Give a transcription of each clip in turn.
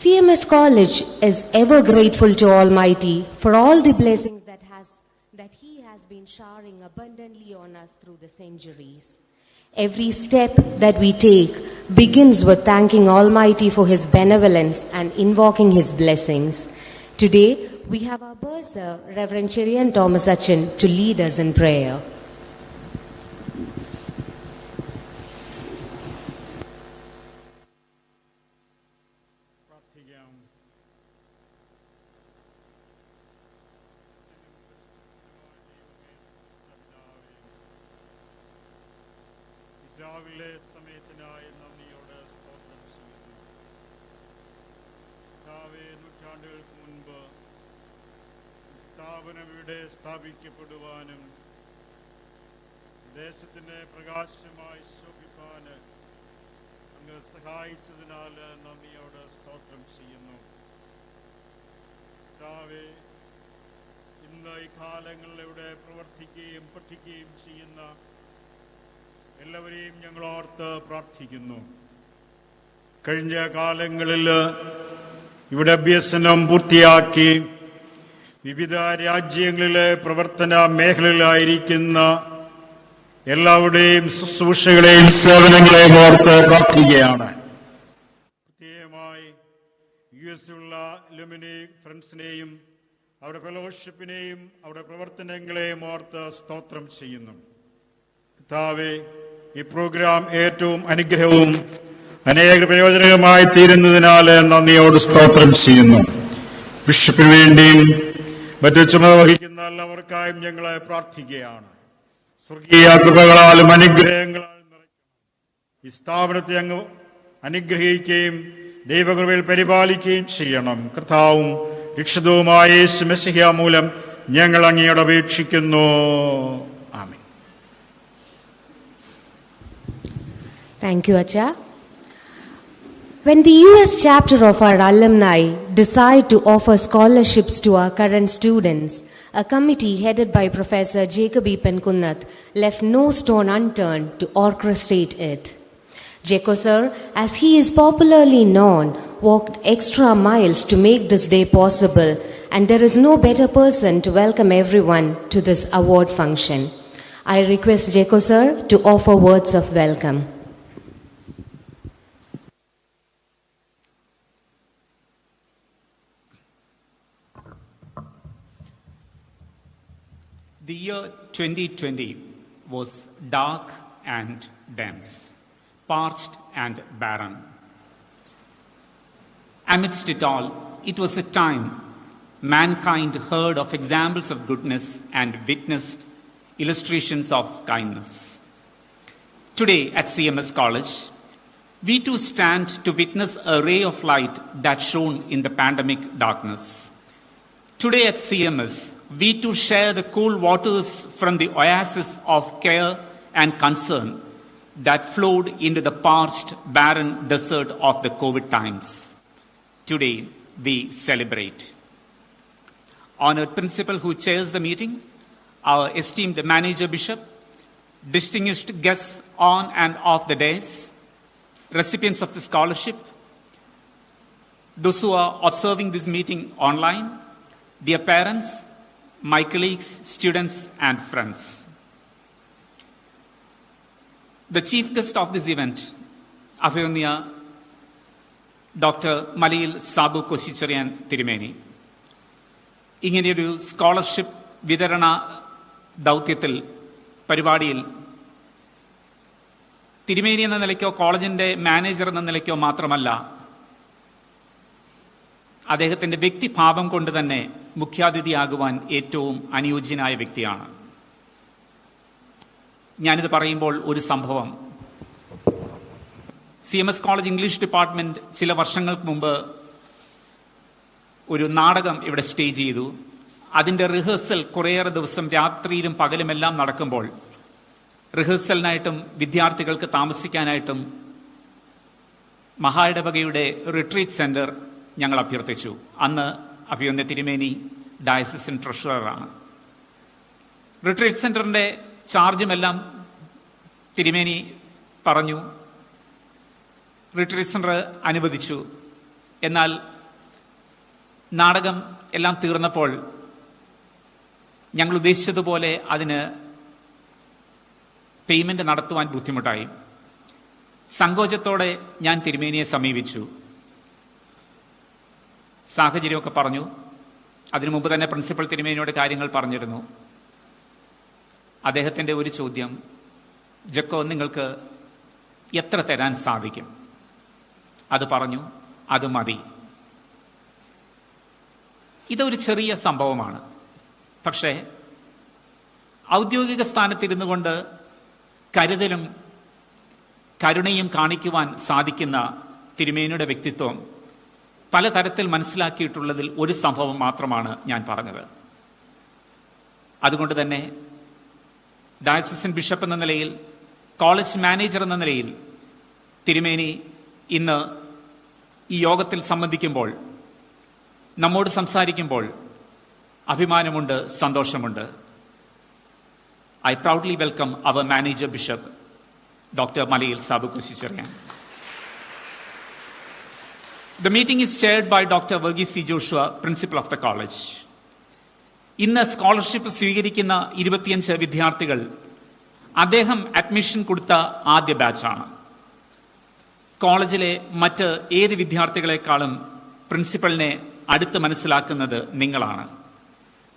CMS College is ever grateful to Almighty for all the blessings that He has been showering abundantly on us through the centuries. Every step that we take begins with thanking Almighty for His benevolence and invoking His blessings. Today, we have our bursar, Reverend Cherian Thomas Achin, to lead us in prayer. സ്ഥാപിക്കപ്പെടുവാനും ദേശത്തിന്റെ പ്രകാശമായി ശോഭിപ്പാൻ അങ്ങ് സഹായിച്ചതിനാൽ നന്ദിയോട് സ്തോത്രം ചെയ്യുന്നു. കർത്താവേ, ഇന്ന് ഈ കാലങ്ങളിലൂടെ പ്രവർത്തിക്കുകയും പഠിക്കുകയും ചെയ്യുന്ന എല്ലാവരെയും ഞങ്ങൾ ഓർത്ത് പ്രാർത്ഥിക്കുന്നു. കഴിഞ്ഞ കാലങ്ങളിൽ ഇവിടെ അഭ്യസനം പൂർത്തിയാക്കി വിവിധ രാജ്യങ്ങളിലെ പ്രവർത്തന മേഖലയിലായിരിക്കുന്ന എല്ലാവരുടെയും ശുശ്രൂഷകളെയും സേവനങ്ങളെയും ഓർത്ത് പ്രാർത്ഥിക്കുകയാണ്. പ്രത്യേകമായി US-ലുള്ള അലുമിനി ഫ്രണ്ട്സിനെയും അവരുടെ ഫെലോഷിപ്പിനെയും അവരുടെ പ്രവർത്തനങ്ങളെയും ഓർത്ത് സ്തോത്രം ചെയ്യുന്നു. കർത്താവേ, ഈ പ്രോഗ്രാം ഏറ്റവും അനുഗ്രഹവും അനേക പ്രയോജനകരമായി തീരുന്നതിനാൽ നന്ദിയോട് സ്തോത്രം ചെയ്യുന്നു. ബിഷപ്പിന് വേണ്ടിയും മറ്റു ചുമതല വഹിക്കുന്ന എല്ലാവർക്കായും ഞങ്ങളെ പ്രാർത്ഥിക്കുകയാണ്. സ്വർഗീയ കൃപകളാലും അനുഗ്രഹങ്ങളാലും നിറയ്ക്കണം. ഈ സ്ഥാപനത്തെ അങ്ങ് അനുഗ്രഹിക്കുകയും ദൈവകൃപയിൽ പരിപാലിക്കുകയും ചെയ്യണം. കർത്താവും രക്ഷിതവുമായ യേശു മെശിഹ മൂലം ഞങ്ങൾ അങ്ങയോട് അപേക്ഷിക്കുന്നു. ആമേൻ. Thank you, Acha. When the US chapter of our alumni decided to offer scholarships to our current students, a committee headed by Professor Jacob E. Penkunnath left no stone unturned to orchestrate it. Jaco sir, as he is popularly known, walked extra miles to make this day possible, and there is no better person to welcome everyone to this award function. I request Jaco sir to offer words of welcome. The year 2020 was dark and dense, parched and barren. Amidst it all, it was a time mankind heard of examples of goodness and witnessed illustrations of kindness. Today at CMS College, we too stand to witness a ray of light that shone in the pandemic darkness. Today at CMS, we too share the cool waters from the oasis of care and concern that flowed into the parched, barren desert of the COVID times. Today, we celebrate. Honored Principal who chairs the meeting, our esteemed Manager Bishop, distinguished guests on and off the days, recipients of the scholarship, those who are observing this meeting online, dear parents, my colleagues, students, and friends. The chief guest of this event, Afyonia Dr. Malil Sabu Koshicharian Tirumeni, ഇങ്ങനെയൊരു scholarship വിതരണ ദൗത്യത്തിൽ പരിപാടിയിൽ തിരുമേനി എന്ന നിലയ്ക്കോ കോളേജിന്റെ manager എന്ന നിലയ്ക്കോ മാത്രമല്ല, അദ്ദേഹത്തിന്റെ വ്യക്തിഭാവം കൊണ്ട് തന്നെ മുഖ്യാതിഥിയാകുവാൻ ഏറ്റവും അനുയോജ്യനായ വ്യക്തിയാണ്. ഞാനിത് പറയുമ്പോൾ ഒരു സംഭവം, CMS കോളേജ് ഇംഗ്ലീഷ് ഡിപ്പാർട്ട്മെന്റ് ചില വർഷങ്ങൾക്ക് മുമ്പ് ഒരു നാടകം ഇവിടെ സ്റ്റേജ് ചെയ്തു. അതിന്റെ റിഹേഴ്സൽ കുറേയേറെ ദിവസം രാത്രിയിലും പകലുമെല്ലാം നടക്കുമ്പോൾ റിഹേഴ്സലിനായിട്ടും വിദ്യാർത്ഥികൾക്ക് താമസിക്കാനായിട്ടും മഹായിടവകയുടെ റിട്രീറ്റ് സെന്റർ ഞങ്ങൾ അഭ്യർത്ഥിച്ചു. അന്ന് അഭിയന്യ തിരുമേനി ഡയസിസൻ ട്രഷററാണ്. റിട്രീറ്റ് സെന്ററിന്റെ ചാർജുമെല്ലാം തിരുമേനി പറഞ്ഞു, റിട്രീറ്റ് സെന്റർ അനുവദിച്ചു. എന്നാൽ നാടകം എല്ലാം തീർന്നപ്പോൾ ഞങ്ങൾ ഉദ്ദേശിച്ചതുപോലെ അതിന് പേയ്മെന്റ് നടത്തുവാൻ ബുദ്ധിമുട്ടായി. സങ്കോചത്തോടെ ഞാൻ തിരുമേനിയെ സമീപിച്ചു. സാഹചര്യമൊക്കെ പറഞ്ഞു. അതിനു മുമ്പ് തന്നെ പ്രിൻസിപ്പൽ തിരുമേനിയോട് കാര്യങ്ങൾ പറഞ്ഞിരുന്നു. അദ്ദേഹത്തിൻ്റെ ഒരു ചോദ്യം, ജക്കോ, നിങ്ങൾക്ക് എത്ര തരാൻ സാധിക്കും? അത് പറഞ്ഞു, അത് മതി. ഇതൊരു ചെറിയ സംഭവമാണ്. പക്ഷേ ഔദ്യോഗിക സ്ഥാനത്തിരുന്നു കൊണ്ട് കരുതലും കരുണയും കാണിക്കുവാൻ സാധിക്കുന്ന തിരുമേനിയുടെ വ്യക്തിത്വം പലതരത്തിൽ മനസ്സിലാക്കിയിട്ടുള്ളതിൽ ഒരു സംഭവം മാത്രമാണ് ഞാൻ പറഞ്ഞത്. അതുകൊണ്ട് തന്നെ ഡയസിസൻ ബിഷപ്പ് എന്ന നിലയിൽ, കോളേജ് മാനേജർ എന്ന നിലയിൽ തിരുമേനി ഇന്ന് ഈ യോഗത്തിൽ സംബന്ധിക്കുമ്പോൾ, നമ്മോട് സംസാരിക്കുമ്പോൾ അഭിമാനമുണ്ട്, സന്തോഷമുണ്ട്. I proudly welcome our manager bishop, Dr. Malayil Sabukusicharian. The meeting is chaired by Dr. Verghese C. Joshua, principal of the college. ഇന്ന് സ്കോളർഷിപ്പ് സ്വീകരിക്കുന്ന 25 വിദ്യാർത്ഥികൾ അദ്ദേഹം അഡ്മിഷൻ കൊടുത്ത ആദ്യ ബാച്ചാണ്. കോളേജിലെ മറ്റ് ഏത് വിദ്യാർത്ഥികളെക്കാളും പ്രിൻസിപ്പലിനെ അടുത്ത് മനസ്സിലാക്കുന്നത് നിങ്ങളാണ്.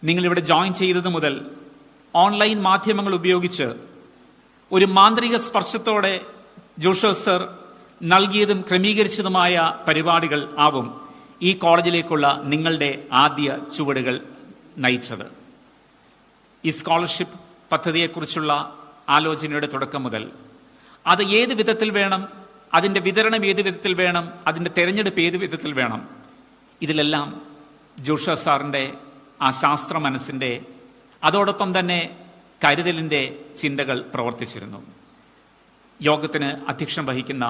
നിങ്ങളിവിടെ ജോയിൻ ചെയ്തത് മുതൽ ഓൺലൈൻ മാധ്യമങ്ങൾ ഉപയോഗിച്ച് ഒരു മാന്ത്രിക സ്പർശത്തോടെ ജോഷോ സർ നൽകിയതും ക്രമീകരിച്ചതുമായ പരിപാടികൾ ആവും ഈ കോളേജിലേക്കുള്ള നിങ്ങളുടെ ആദ്യ ചുവടുകൾ നയിച്ചത്. ഈ സ്കോളർഷിപ്പ് പദ്ധതിയെക്കുറിച്ചുള്ള ആലോചനയുടെ തുടക്കം മുതൽ അത് ഏത് വിധത്തിൽ വേണം, അതിൻ്റെ വിതരണം ഏത് വിധത്തിൽ വേണം, അതിൻ്റെ തെരഞ്ഞെടുപ്പ് ഏത് വിധത്തിൽ വേണം, ഇതിലെല്ലാം ജോഷോ സാറിൻ്റെ ആ ശാസ്ത്ര മനസ്സിൻ്റെ, അതോടൊപ്പം തന്നെ കരുതലിൻ്റെ ചിന്തകൾ പ്രവർത്തിച്ചിരുന്നു. യോഗത്തിന് അധ്യക്ഷം വഹിക്കുന്ന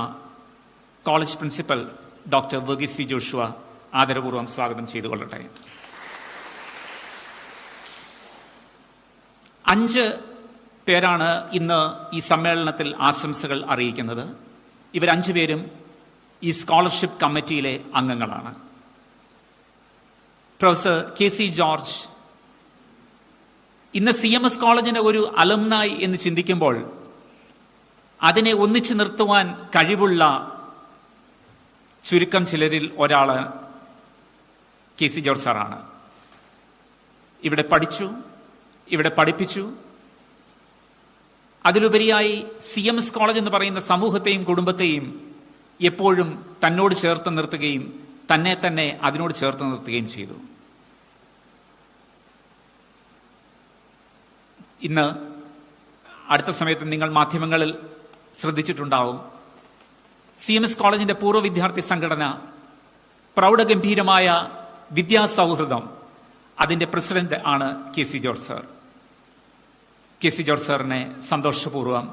college principal doctor Varghese C Joshua ആദരപൂർവ്വം സ്വാഗതം ചെയ്തുകൊള്ളട്ടെ. 5 പേരാണ് ഇന്ന് ഈ സമ്മേളനത്തിൽ ആശംസകൾ അറിയിക്കുന്നത്. ഇവർ 5 പേരും ഈ സ്കോളർഷിപ്പ് കമ്മിറ്റിയിലെ അംഗങ്ങളാണ്. പ്രൊഫസർ കെ സി ജോർജ് ഇന്ന് CMS കോളേജിന് ഒരു അലുംനായി എന്ന് ചിന്തിക്കുമ്പോൾ അതിനെ ഒന്നിച്ചു നിർത്തുവാൻ കഴിവുള്ള ചുരുക്കം ചിലരിൽ ഒരാള് കെ സി ജോർജ് സാറാണ്. ഇവിടെ പഠിച്ചു, ഇവിടെ പഠിപ്പിച്ചു. അതിലുപരിയായി CMS കോളേജ് എന്ന് പറയുന്ന സമൂഹത്തെയും കുടുംബത്തെയും എപ്പോഴും തന്നോട് ചേർത്ത് നിർത്തുകയും തന്നെ അതിനോട് ചേർത്ത് നിർത്തുകയും ചെയ്തു. ഇന്ന് അടുത്ത സമയത്ത് നിങ്ങൾ മാധ്യമങ്ങളിൽ ശ്രദ്ധിച്ചിട്ടുണ്ടാവും, CMS കോളേജിന്റെ പൂർവ്വ വിദ്യാർത്ഥി സംഘടന പ്രൗഢഗംഭീരമായ വിദ്യാസൗഹൃദം, അതിന്റെ പ്രസിഡന്റ് ആണ് K C George sir. K C George സാറിനെ സന്തോഷപൂർവ്വം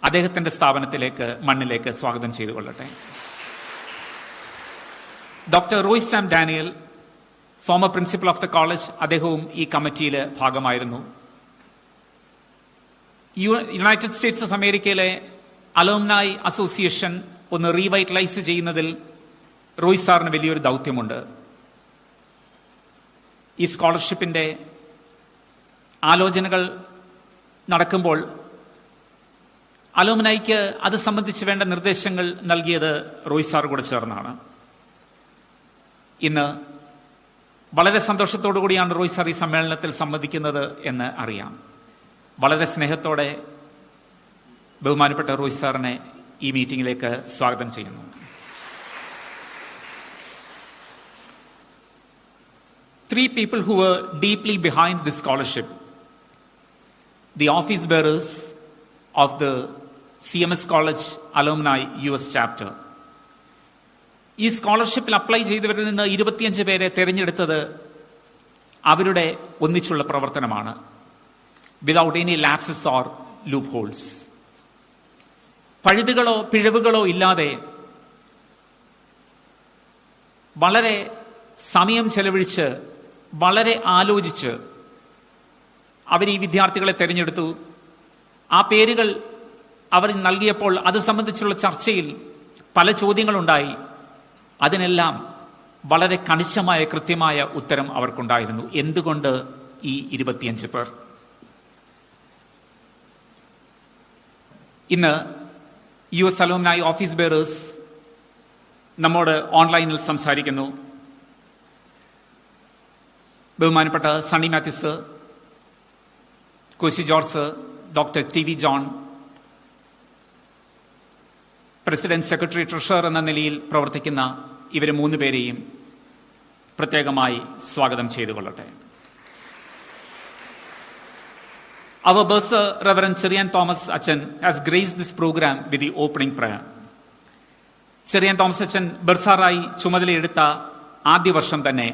അദ്ദേഹത്തിന്റെ സ്ഥാപനത്തിലേക്ക്, മണ്ണിലേക്ക് സ്വാഗതം ചെയ്തുകൊള്ളട്ടെ. Doctor Roy Sam Daniel, former principal of the college, അദ്ദേഹവും ഈ കമ്മിറ്റിയിൽ ഭാഗമായിരുന്നു. യുണൈറ്റഡ് സ്റ്റേറ്റ്സ് ഓഫ് അമേരിക്കയിലെ അലുംനായി അസോസിയേഷൻ ഒന്ന് റീവൈറ്റലൈസ് ചെയ്യുന്നതിൽ റോയ് സാറിന് വലിയൊരു ദൗത്യമുണ്ട്. ഈ സ്കോളർഷിപ്പിന്റെ ആലോചനകൾ നടക്കുമ്പോൾ അലുംനൈക്ക് അത് സംബന്ധിച്ച് വേണ്ട നിർദ്ദേശങ്ങൾ നൽകിയത് റോയ് സാർ കൂടെ ചേർന്നാണ്. ഇന്ന് വളരെ സന്തോഷത്തോടു കൂടിയാണ് റോയ് സാർ ഈ സമ്മേളനത്തിൽ സംബന്ധിക്കുന്നത് എന്ന് അറിയാം. വളരെ സ്നേഹത്തോടെ ബഹുമാനപ്പെട്ട റോയ് സാറിനെ ഈ മീറ്റിംഗിലേക്ക് സ്വാഗതം ചെയ്യുന്നു. Three people who were deeply behind this scholarship: the office bearers of the CMS College Alumni US chapter. ഈ സ്കോളർഷിപ്പിൽ അപ്ലൈ ചെയ്തവരിൽ നിന്ന് 25 പേരെ തിരഞ്ഞെടുത്തത് അവരുടെ ഒന്നിച്ചുള്ള പ്രവർത്തനമാണ്. Without any lapses or loopholes. പഴുതുകളോ പിഴവുകളോ ഇല്ലാതെ വളരെ സമയം ചെലവഴിച്ച് വളരെ ആലോചിച്ച് അവർ ഈ വിദ്യാർത്ഥികളെ തിരഞ്ഞെടുത്തു. ആ പേരുകൾ അവർ നൽകിയപ്പോൾ അത് സംബന്ധിച്ചുള്ള ചർച്ചയിൽ പല ചോദ്യങ്ങളുണ്ടായി. അതിനെല്ലാം വളരെ കണിശമായ കൃത്യമായ ഉത്തരം അവർക്കുണ്ടായിരുന്നു. എന്തുകൊണ്ട് ഈ 25 പേർ? ഇന്ന് US അലൂംനായി ഓഫീസ് ബെയറേഴ്സ് നമ്മോട് ഓൺലൈനിൽ സംസാരിക്കുന്നു. ബഹുമാനപ്പെട്ട Sunny Mathews, Koshy George, doctor TV John, president, secretary, treasurer എന്ന നിലയിൽ പ്രവർത്തിക്കുന്ന ഇവർ 3 പേരെയും പ്രത്യേകമായി സ്വാഗതം ചെയ്തുകൊള്ളട്ടെ. Our bursar, Reverend Cherian Thomas Achan, has graced this program with the opening prayer. Cherian Thomas അച്ഛൻ ബർസാറായി ചുമതലയെടുത്ത ആദ്യ വർഷം തന്നെ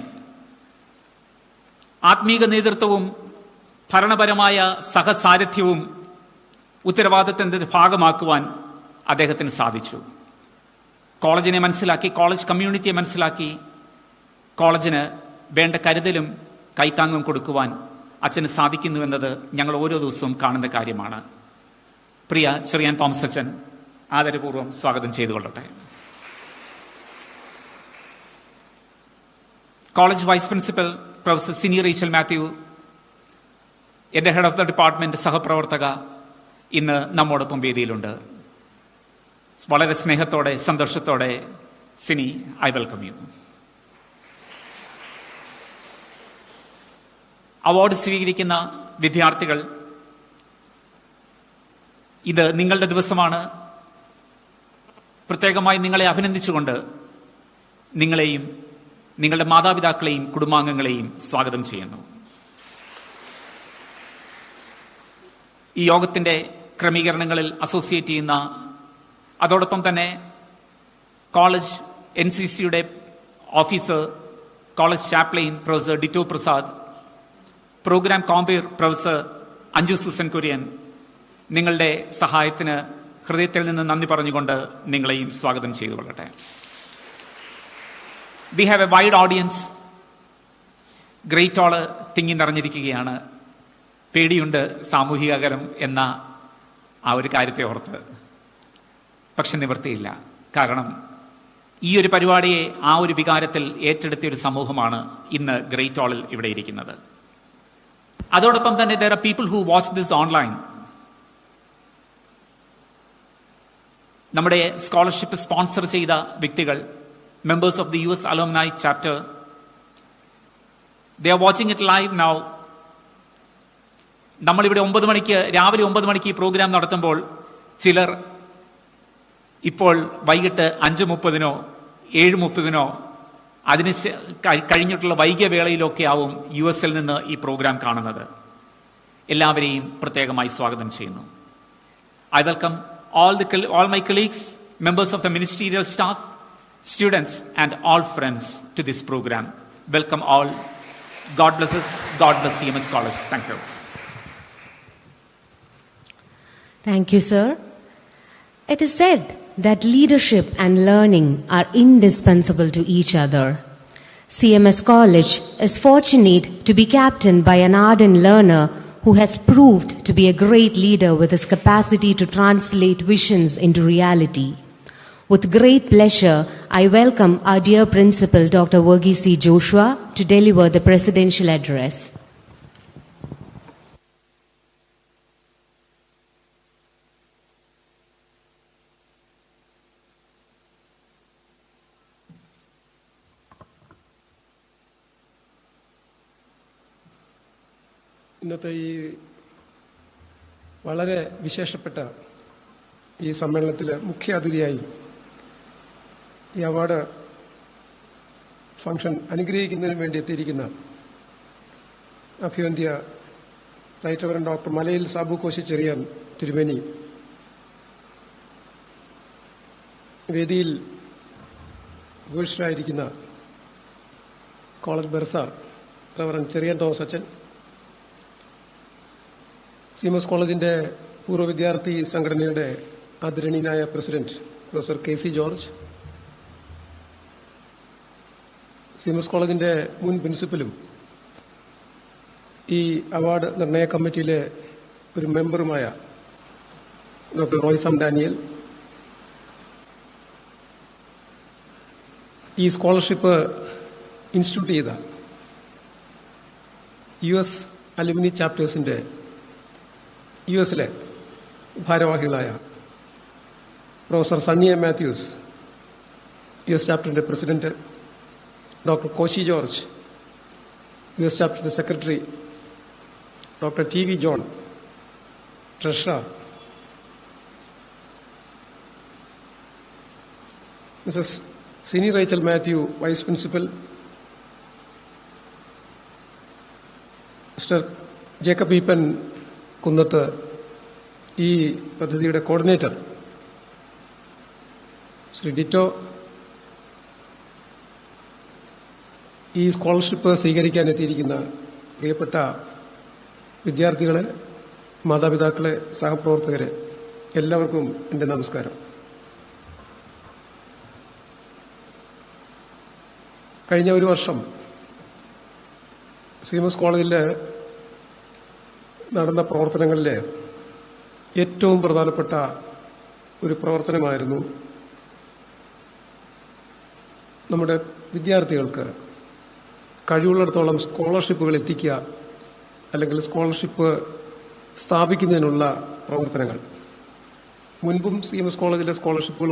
ആത്മീക നേതൃത്വവും ഭരണപരമായ സഹസാരഥ്യവും ഉത്തരവാദിത്തത്തിന്റെ ഭാഗമാക്കുവാൻ അദ്ദേഹത്തിന് സാധിച്ചു. കോളേജിനെ മനസ്സിലാക്കി, കോളേജ് കമ്മ്യൂണിറ്റിയെ മനസ്സിലാക്കി, കോളേജിന് വേണ്ട കരുതലും കൈത്താങ്ങും കൊടുക്കുവാൻ അച്ഛന് സാധിക്കുന്നുവെന്നത് ഞങ്ങൾ ഓരോ ദിവസവും കാണുന്ന കാര്യമാണ്. പ്രിയ ചെറിയാൻ തോമസ് അച്ഛൻ ആദരപൂർവ്വം സ്വാഗതം ചെയ്തുകൊള്ളട്ടെ. College vice principal professor Sini Rachel Mathew, എൻ്റെ ഹെഡ് ഓഫ് ദ ഡിപ്പാർട്ട്മെന്റ് സഹപ്രവർത്തക, ഇന്ന് നമ്മോടൊപ്പം വേദിയിലുണ്ട്. വളരെ സ്നേഹത്തോടെ സന്തോഷത്തോടെ Sini, I welcome you. Award സ്വീകരിക്കുന്ന വിദ്യാർത്ഥികൾ, ഇത് നിങ്ങളുടെ ദിവസമാണ്. പ്രത്യേകമായി നിങ്ങളെ അഭിനന്ദിച്ചുകൊണ്ട് നിങ്ങളെയും നിങ്ങളുടെ മാതാപിതാക്കളെയും കുടുംബാംഗങ്ങളെയും സ്വാഗതം ചെയ്യുന്നു. ഈ യോഗത്തിന്റെ ക്രമീകരണങ്ങളിൽ അസോസിയേറ്റ് ചെയ്യുന്ന, അതോടൊപ്പം തന്നെ കോളേജ് NCCയുടെ officer, college chaplain professor Ditto Prasad, programme compere professor Anju Susan Kurian, നിങ്ങളുടെ സഹായത്തിന് ഹൃദയത്തിൽ നിന്ന് നന്ദി പറഞ്ഞുകൊണ്ട് നിങ്ങളെയും സ്വാഗതം ചെയ്തുകൊള്ളട്ടെ. We have a wide audience. Great hall തിങ്ങി നിറഞ്ഞിരിക്കുകയാണ്. പേടിയുണ്ട് സാമൂഹിക അകലം എന്ന ആ ഒരു കാര്യത്തെ ഓർത്ത്. പക്ഷെ നിവൃത്തിയില്ല. കാരണം ഈ ഒരു പരിപാടിയെ ആ ഒരു വികാരത്തിൽ ഏറ്റെടുത്ത ഒരു സമൂഹമാണ് ഇന്ന് ഗ്രേറ്റ് ഹാളിൽ ഇവിടെ ഇരിക്കുന്നത്. അതോടൊപ്പം തന്നെ there are people who watch this online. നമ്മുടെ സ്കോളർഷിപ്പ് സ്പോൺസർ ചെയ്ത വ്യക്തികൾ, members of the US Alumni chapter, they are watching it live now. നമ്മളിവിടെ രാവിലെ 9 മണിക്ക് ഈ പ്രോഗ്രാം നടത്തുമ്പോൾ ചിലർ ഇപ്പോൾ വൈകിട്ട് 5:30 7:30 അതിന് കഴിഞ്ഞിട്ടുള്ള വൈകിയ വേളയിലൊക്കെ ആവും US നിന്ന് ഈ പ്രോഗ്രാം കാണുന്നത്. എല്ലാവരെയും പ്രത്യേകമായി സ്വാഗതം ചെയ്യുന്നു. I welcome all my colleagues, members of the ministerial staff, students and all friends to this program. Welcome all. God bless us. God bless CMS College. Thank you. Thank you, sir. It is said that leadership and learning are indispensable to each other. CMS College is fortunate to be captained by an ardent learner who has proved to be a great leader with his capacity to translate visions into reality. With great pleasure, I welcome our dear Principal, Dr. Verghese C. Joshua, to deliver the presidential address. ഇന്നത്തെ ഈ വളരെ വിശേഷപ്പെട്ട ഈ സമ്മേളനത്തിൽ മുഖ്യ അതിഥിയായി ഈ award function അനുഗ്രഹിക്കുന്നതിന് വേണ്ടി എത്തിയിരിക്കുന്ന അഭിവന്ദ്യ right reverend doctor Malayil Sabu Koshy Cherian തിരുമേനി, വേദിയിൽ ഉപവിഷ്ടരായിരിക്കുന്ന college bursar reverend Cherian Thomas അച്ഛൻ, CMS കോളേജിന്റെ പൂർവ്വ വിദ്യാർത്ഥി സംഘടനയുടെ ആദരണീയനായ president professor KC George, CMS കോളേജിന്റെ മുൻ പ്രിൻസിപ്പലും ഈ അവാർഡ് നിർണയ കമ്മിറ്റിയിലെ ഒരു മെമ്പറുമായ ഡോക്ടർ റോയ്സാം ഡാനിയൽ, ഈ സ്കോളർഷിപ്പ് ഇൻസ്റ്റിറ്റ്യൂട്ട് ചെയ്ത US അലുമിനി ചാപ്റ്റേഴ്സിൻ്റെ US-ലെ ഭാരവാഹികളായ professor Sunny A Mathews, US ചാപ്റ്ററിൻ്റെ president, doctor Koshy George, US ചാപ്റ്ററിൻ്റെ secretary, doctor TV John, treasurer, Mrs Sini Rachel Mathew, vice principal, mister Jacob Eapen Kunnath, ഈ പദ്ധതിയുടെ കോർഡിനേറ്റർ, ശ്രീ ഡിറ്റോ, ഈ സ്കോളർഷിപ്പ് സ്വീകരിക്കാൻ എത്തിയിരിക്കുന്ന പ്രിയപ്പെട്ട വിദ്യാർത്ഥികളെ, മാതാപിതാക്കളെ, സഹപ്രവർത്തകരെ, എല്ലാവർക്കും എൻ്റെ നമസ്കാരം. കഴിഞ്ഞ ഒരു വർഷം CMS കോളേജിൽ നടന്ന പ്രവർത്തനങ്ങളിൽ ഏറ്റവും പ്രധാനപ്പെട്ട ഒരു പ്രവർത്തനമായിരുന്നു നമ്മുടെ വിദ്യാർത്ഥികൾക്ക് കഴിവുള്ളിടത്തോളം സ്കോളർഷിപ്പുകൾ എത്തിക്കുക, അല്ലെങ്കിൽ സ്കോളർഷിപ്പ് സ്ഥാപിക്കുന്നതിനുള്ള പ്രവർത്തനങ്ങൾ. മുൻപും CMS കോളേജിലെ സ്കോളർഷിപ്പുകൾ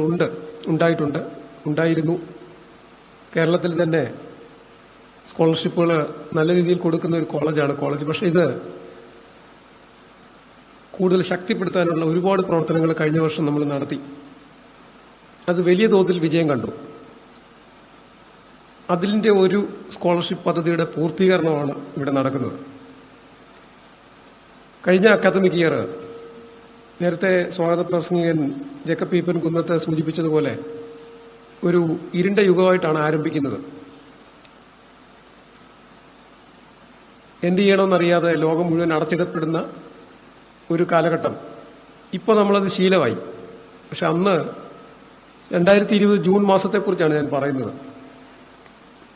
ഉണ്ടായിരുന്നു. കേരളത്തിൽ തന്നെ സ്കോളർഷിപ്പുകൾ നല്ല രീതിയിൽ കൊടുക്കുന്ന ഒരു കോളേജ്. പക്ഷേ ഇത് കൂടുതൽ ശക്തിപ്പെടുത്താനുള്ള ഒരുപാട് പ്രവർത്തനങ്ങൾ കഴിഞ്ഞ വർഷം നമ്മൾ നടത്തി. അത് വലിയ തോതിൽ വിജയം കണ്ടു. അതിൻ്റെ ഒരു സ്കോളർഷിപ്പ് പദ്ധതിയുടെ പൂർത്തീകരണമാണ് ഇവിടെ നടക്കുന്നത്. കഴിഞ്ഞ അക്കാദമിക് ഇയർ നേരത്തെ സ്വാഗത പ്രസംഗകൻ ജേക്കബ് ഈപ്പൻ കുന്നത്ത് സൂചിപ്പിച്ചതുപോലെ ഒരു ഇരുണ്ട യുഗമായിട്ടാണ് ആരംഭിക്കുന്നത്. എന്ത് ചെയ്യണമെന്നറിയാതെ ലോകം മുഴുവൻ അടച്ചിടപ്പെടുന്ന ഒരു കാലഘട്ടം. ഇപ്പോൾ നമ്മളത് ശീലമായി. പക്ഷെ അന്ന് 2020 ജൂൺ മാസത്തെക്കുറിച്ചാണ് ഞാൻ പറയുന്നത്.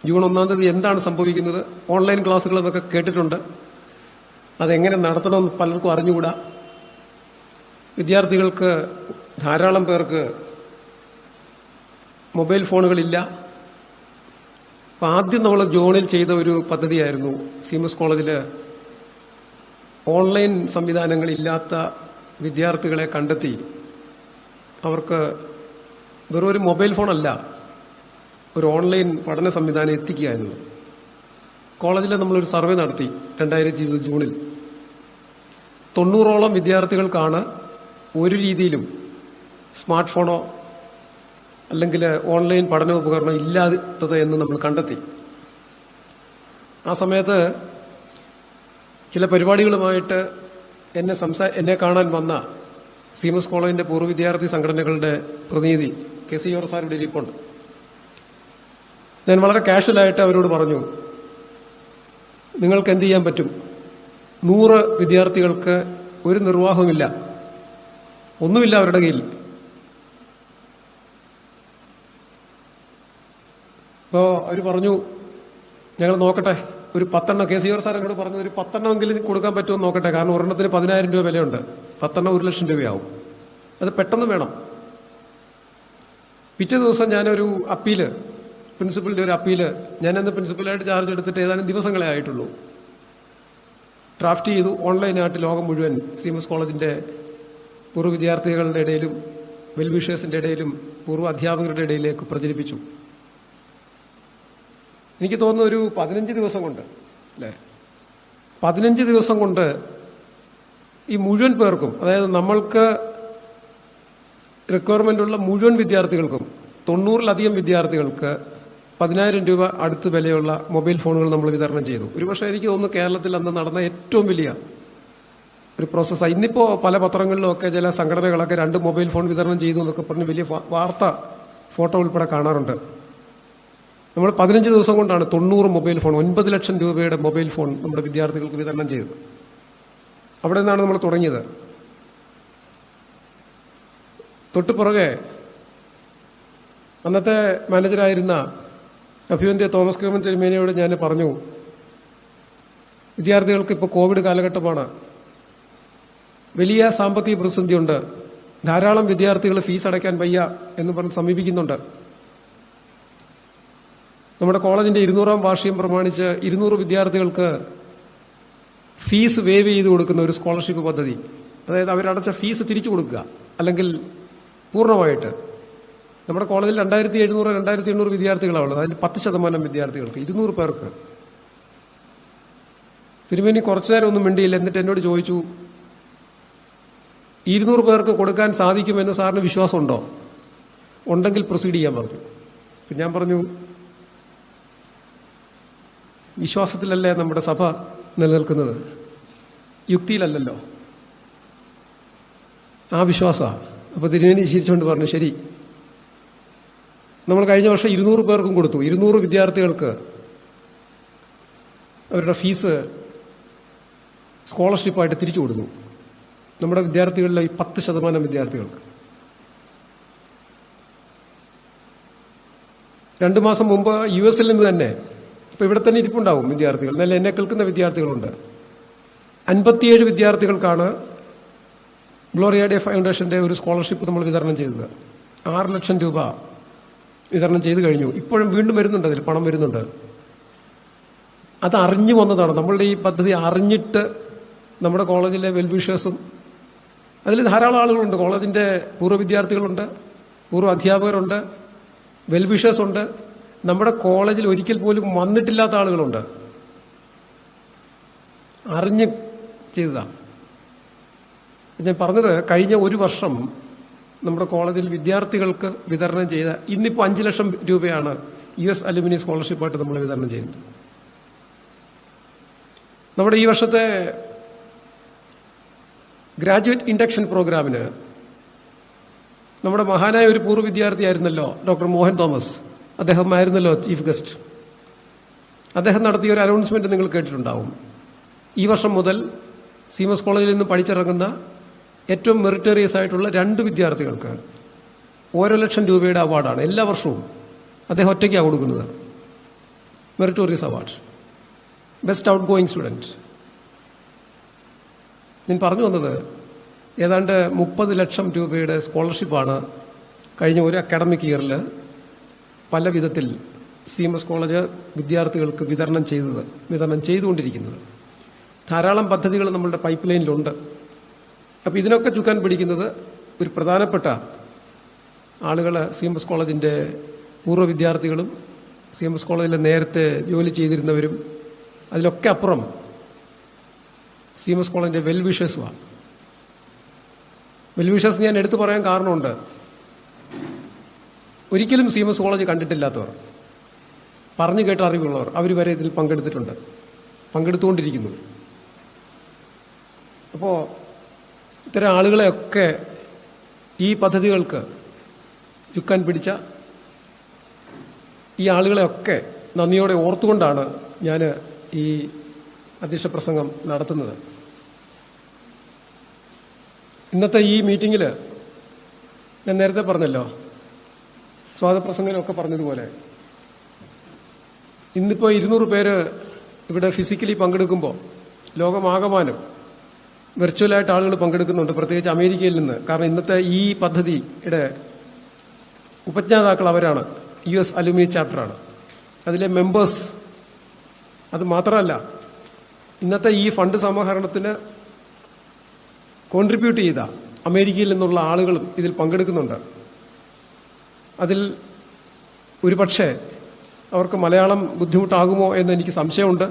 ജൂൺ 1-ാം തീയതി എന്താണ് സംഭവിക്കുന്നത്? ഓൺലൈൻ ക്ലാസ്സുകൾ എന്നൊക്കെ കേട്ടിട്ടുണ്ട്. അതെങ്ങനെ നടത്തണമെന്ന് പലർക്കും അറിഞ്ഞുകൂടാ. വിദ്യാർത്ഥികൾക്ക്, ധാരാളം പേർക്ക് മൊബൈൽ ഫോണുകളില്ല. അപ്പം ആദ്യം നമ്മൾ ജൂണിൽ ചെയ്ത ഒരു പദ്ധതിയായിരുന്നു CMS കോളേജിൽ ഓൺലൈൻ സംവിധാനങ്ങളില്ലാത്ത വിദ്യാർത്ഥികളെ കണ്ടെത്തി അവർക്ക് വെറും ഒരു മൊബൈൽ ഫോണല്ല, ഒരു ഓൺലൈൻ പഠന സംവിധാനം എത്തിക്കുകയായിരുന്നു. കോളേജിൽ നമ്മളൊരു സർവേ നടത്തി 2020 ജൂണിൽ. 90ഓളം വിദ്യാർത്ഥികൾക്കാണ് ഒരു രീതിയിലും സ്മാർട്ട് ഫോണോ അല്ലെങ്കിൽ ഓൺലൈൻ പഠനോപകരണം ഇല്ലാത്തത് എന്ന് നമ്മൾ കണ്ടെത്തി. ആ സമയത്ത് ചില പരിപാടികളുമായിട്ട് എന്നെ കാണാൻ വന്ന CMS കോളേജിന്റെ പൂർവ്വ വിദ്യാർത്ഥി സംഘടനകളുടെ പ്രതിനിധി KC ജോർജ് സാർ ഇവിടെ ഇരിപ്പുണ്ട്. ഞാൻ വളരെ കാഷ്വലായിട്ട് അവരോട് പറഞ്ഞു, നിങ്ങൾക്ക് എന്ത് ചെയ്യാൻ പറ്റും? 100 വിദ്യാർത്ഥികൾക്ക് ഒരു നിർവാഹവുമില്ല, ഒന്നുമില്ല അവരുടെ കയ്യിൽ. അപ്പോൾ അവർ പറഞ്ഞു, ഞങ്ങൾ നോക്കട്ടെ, ഒരു 10 KC ജോർജ് സാർ എന്നോട് പറഞ്ഞു, ഒരു 10 കൊടുക്കാൻ പറ്റുമോ നോക്കട്ടെ, കാരണം ഒരെണ്ണത്തിന് 10,000 രൂപ വിലയുണ്ട്, 10 1 ലക്ഷം രൂപയാവും, അത് പെട്ടെന്ന് വേണം. പിറ്റേ ദിവസം ഞാനൊരു അപ്പീല്, പ്രിൻസിപ്പലിന്റെ ഒരു അപ്പീല്, ഞാനന്ന് പ്രിൻസിപ്പലായിട്ട് ചാർജ് എടുത്തിട്ട് ഏതാനും ദിവസങ്ങളെ ആയിട്ടുള്ളൂ, ഡ്രാഫ്റ്റ് ചെയ്തു. ഓൺലൈനായിട്ട് ലോകം മുഴുവൻ CMS കോളേജിന്റെ പൂർവ്വ വിദ്യാർത്ഥികളുടെ ഇടയിലും വെൽവിഷേഴ്സിന്റെ ഇടയിലും പൂർവ്വ അധ്യാപകരുടെ ഇടയിലേക്ക് പ്രചരിപ്പിച്ചു. എനിക്ക് തോന്നുന്നു ഒരു 15 ദിവസം കൊണ്ട്, അല്ലേ, 15 ദിവസം കൊണ്ട് ഈ മുഴുവൻ പേർക്കും, അതായത് നമ്മൾക്ക് റിക്വയർമെന്റ് ഉള്ള മുഴുവൻ വിദ്യാർത്ഥികൾക്കും, 90-ലധികം വിദ്യാർത്ഥികൾക്ക് 10,000 രൂപ അടുത്ത് വിലയുള്ള മൊബൈൽ ഫോണുകൾ നമ്മൾ വിതരണം ചെയ്തു. ഒരുപക്ഷെ എനിക്ക് തോന്നുന്നു കേരളത്തിൽ അന്ന് നടന്ന ഏറ്റവും വലിയ ഒരു പ്രോസസ്സാണ്. ഇന്നിപ്പോ പല പത്രങ്ങളിലും ഒക്കെ ചില സംഘടനകളൊക്കെ 2 മൊബൈൽ ഫോൺ വിതരണം ചെയ്തു എന്നൊക്കെ പറഞ്ഞ് വലിയ വാർത്ത, ഫോട്ടോ ഉൾപ്പെടെ കാണാറുണ്ട്. നമ്മൾ 15 ദിവസം കൊണ്ടാണ് 90 മൊബൈൽ ഫോൺ, 9 ലക്ഷം രൂപയുടെ മൊബൈൽ ഫോൺ നമ്മുടെ വിദ്യാർത്ഥികൾക്ക് വിതരണം ചെയ്തത്. അവിടെ നിന്നാണ് നമ്മൾ തുടങ്ങിയത്. തൊട്ടുപുറകെ അന്നത്തെ മാനേജറായിരുന്ന അഭിവന്ദ്യ തോമസ് കെ തിരുമേനിയോട് ഞാൻ പറഞ്ഞു, വിദ്യാർത്ഥികൾക്ക് ഇപ്പോൾ കോവിഡ് കാലഘട്ടമാണ്, വലിയ സാമ്പത്തിക പ്രതിസന്ധിയുണ്ട്, ധാരാളം വിദ്യാർത്ഥികൾ ഫീസ് അടയ്ക്കാൻ വയ്യ എന്ന് പറഞ്ഞ് സമീപിക്കുന്നുണ്ട്. നമ്മുടെ കോളേജിന്റെ 200ാം വാർഷികം പ്രമാണിച്ച് 200 വിദ്യാർത്ഥികൾക്ക് ഫീസ് വേവ് ചെയ്ത് കൊടുക്കുന്ന ഒരു സ്കോളർഷിപ്പ് പദ്ധതി, അതായത് അവരടച്ച ഫീസ് തിരിച്ചു കൊടുക്കുക, അല്ലെങ്കിൽ പൂർണ്ണമായിട്ട്. നമ്മുടെ കോളേജിൽ 2700-2800 വിദ്യാർത്ഥികളാണ് ഉള്ളത്. അതിൽ 10% വിദ്യാർത്ഥികൾക്ക് 200 പേർക്ക്. തിരുമേനി കുറച്ചു നേരം ഒന്നും മിണ്ടിയില്ല. എന്നിട്ട് എന്നോട് ചോദിച്ചു, 200 പേർക്ക് കൊടുക്കാൻ സാധിക്കുമെന്ന് സാറിന് വിശ്വാസമുണ്ടോ? ഉണ്ടെങ്കിൽ പ്രൊസീഡ് ചെയ്യാൻ പറഞ്ഞു. അപ്പം ഞാൻ പറഞ്ഞു, വിശ്വാസത്തിലല്ലേ നമ്മുടെ സഭ നിലനിൽക്കുന്നത്, യുക്തിയിലല്ലല്ലോ. ആ വിശ്വാസമാണ്. അപ്പോൾ തിരുമേനി ചിരിച്ചുകൊണ്ട് പറഞ്ഞു, ശരി. നമ്മൾ കഴിഞ്ഞ വർഷം 200 പേർക്കും കൊടുത്തു. 200 വിദ്യാർത്ഥികൾക്ക് അവരുടെ ഫീസ് സ്കോളർഷിപ്പായിട്ട് തിരിച്ചു കൊടുത്തു. നമ്മുടെ വിദ്യാർത്ഥികളിലെ 10% വിദ്യാർത്ഥികൾക്ക്. 2 മാസം മുമ്പ് US നിന്ന് തന്നെ, ഇപ്പൊ ഇവിടെ തന്നെ ഇരിപ്പുണ്ടാവും വിദ്യാർത്ഥികൾ, നല്ല എന്നെ കേൾക്കുന്ന വിദ്യാർത്ഥികളുണ്ട്. 57 വിദ്യാർത്ഥികൾക്കാണ് ഗ്ലോറിയ ഡേ ഫൗണ്ടേഷന്റെ ഒരു സ്കോളർഷിപ്പ് നമ്മൾ വിതരണം ചെയ്തത്. 6 ലക്ഷം രൂപ വിതരണം ചെയ്ത് കഴിഞ്ഞു. ഇപ്പോഴും വീണ്ടും വരുന്നുണ്ട്, അതിൽ പണം വരുന്നുണ്ട്. അത് അറിഞ്ഞു വന്നതാണ്. നമ്മളുടെ ഈ പദ്ധതി അറിഞ്ഞിട്ട് നമ്മുടെ കോളേജിലെ വെൽവിഷേഴ്സും, അതിൽ ധാരാളം ആളുകളുണ്ട്. കോളേജിന്റെ പൂർവ്വ വിദ്യാർത്ഥികളുണ്ട്, പൂർവ്വ അധ്യാപകരുണ്ട്, വെൽവിഷേഴ്സ് ഉണ്ട്. നമ്മുടെ കോളേജിൽ ഒരിക്കൽ പോലും വന്നിട്ടില്ലാത്ത ആളുകളുണ്ട്. അറിഞ്ഞ് ചെയ്തതാണ്. ഞാൻ പറഞ്ഞത്, കഴിഞ്ഞ ഒരു വർഷം നമ്മുടെ കോളേജിൽ വിദ്യാർത്ഥികൾക്ക് വിതരണം ചെയ്ത, ഇന്നിപ്പോൾ 5 ലക്ഷം രൂപയാണ് US അലുമിനി സ്കോളർഷിപ്പായിട്ട് നമ്മൾ വിതരണം ചെയ്യുന്നത്. നമ്മുടെ ഈ വർഷത്തെ ഗ്രാജുവേറ്റ് ഇൻഡക്ഷൻ പ്രോഗ്രാമിന് നമ്മുടെ മഹാനായ ഒരു പൂർവ്വ വിദ്യാർത്ഥിയായിരുന്നല്ലോ ഡോക്ടർ മോഹൻ തോമസ്, അദ്ദേഹമായിരുന്നല്ലോ ചീഫ് ഗസ്റ്റ്. അദ്ദേഹം നടത്തിയ ഒരു അനൗൺസ്മെന്റ് നിങ്ങൾ കേട്ടിട്ടുണ്ടാവും. ഈ വർഷം മുതൽ CMS കോളേജിൽ നിന്ന് പഠിച്ചിറങ്ങുന്ന ഏറ്റവും മെറിറ്റേറിയസ് ആയിട്ടുള്ള 2 വിദ്യാർത്ഥികൾക്ക് 1 ലക്ഷം രൂപയുടെ അവാർഡാണ് എല്ലാ വർഷവും അദ്ദേഹം ഒറ്റയ്ക്കാണ് കൊടുക്കുന്നത്. Meritorious award, best out going student. ഞാൻ പറഞ്ഞു വന്നത്, ഏതാണ്ട് 30 ലക്ഷം രൂപയുടെ സ്കോളർഷിപ്പാണ് കഴിഞ്ഞ ഒരു അക്കാഡമിക് ഇയറിൽ പല വിധത്തിൽ CMS കോളേജ് വിദ്യാർത്ഥികൾക്ക് വിതരണം ചെയ്തുകൊണ്ടിരിക്കുന്നത്. ധാരാളം പദ്ധതികൾ നമ്മളുടെ പൈപ്പ് ലൈനിലുണ്ട്. അപ്പോൾ ഇതിനൊക്കെ ചുക്കാൻ പിടിക്കുന്നത് ഒരു പ്രധാനപ്പെട്ട ആളുകൾ CMS കോളേജിന്റെ പൂർവ്വ വിദ്യാർത്ഥികളും CMS കോളേജിൽ നേരത്തെ ജോലി ചെയ്തിരുന്നവരും, അതിലൊക്കെ അപ്പുറം CMS കോളേജിന്റെ വെൽവിഷേഴ്സുമാണ്. വെൽവിഷേഴ്സ് ഞാൻ എടുത്തു പറയാൻ കാരണമുണ്ട്. ഒരിക്കലും CMS കോളേജ് കണ്ടിട്ടില്ലാത്തവർ, പറഞ്ഞു കേട്ട അറിവുള്ളവർ, അവർ വരെ ഇതിൽ പങ്കെടുത്തുകൊണ്ടിരിക്കുന്നു. അപ്പോൾ ഇത്തരം ആളുകളെയൊക്കെ ഈ പദ്ധതികൾക്ക് ചുക്കാൻ പിടിച്ച ഈ ആളുകളെയൊക്കെ നന്ദിയോടെ ഓർത്തുകൊണ്ടാണ് ഞാൻ ഈ അധ്യക്ഷ പ്രസംഗം നടത്തുന്നത്. ഇന്നത്തെ ഈ മീറ്റിംഗിൽ ഞാൻ നേരത്തെ പറഞ്ഞല്ലോ, സ്വാഗതപ്രസംഗനൊക്കെ പറഞ്ഞതുപോലെ, ഇന്നിപ്പോൾ 200 പേര് ഇവിടെ ഫിസിക്കലി പങ്കെടുക്കുമ്പോൾ ലോകമാകമാനം വെർച്വലായിട്ട് ആളുകൾ പങ്കെടുക്കുന്നുണ്ട്, പ്രത്യേകിച്ച് അമേരിക്കയിൽ നിന്ന്. കാരണം ഇന്നത്തെ ഈ പദ്ധതിയുടെ ഉപജ്ഞാതാക്കൾ അവരാണ്, US അലുമിനി ചാപ്റ്ററാണ്, അതിലെ മെമ്പേഴ്സ്. അത് മാത്രമല്ല, ഇന്നത്തെ ഈ ഫണ്ട് സമാഹരണത്തിന് കോൺട്രിബ്യൂട്ട് ചെയ്ത അമേരിക്കയിൽ നിന്നുള്ള ആളുകളും ഇതിൽ പങ്കെടുക്കുന്നുണ്ട്. അതിൽ ഒരുപക്ഷെ അവർക്ക് മലയാളം ബുദ്ധിമുട്ടാകുമോ എന്ന് എനിക്ക് സംശയമുണ്ട്,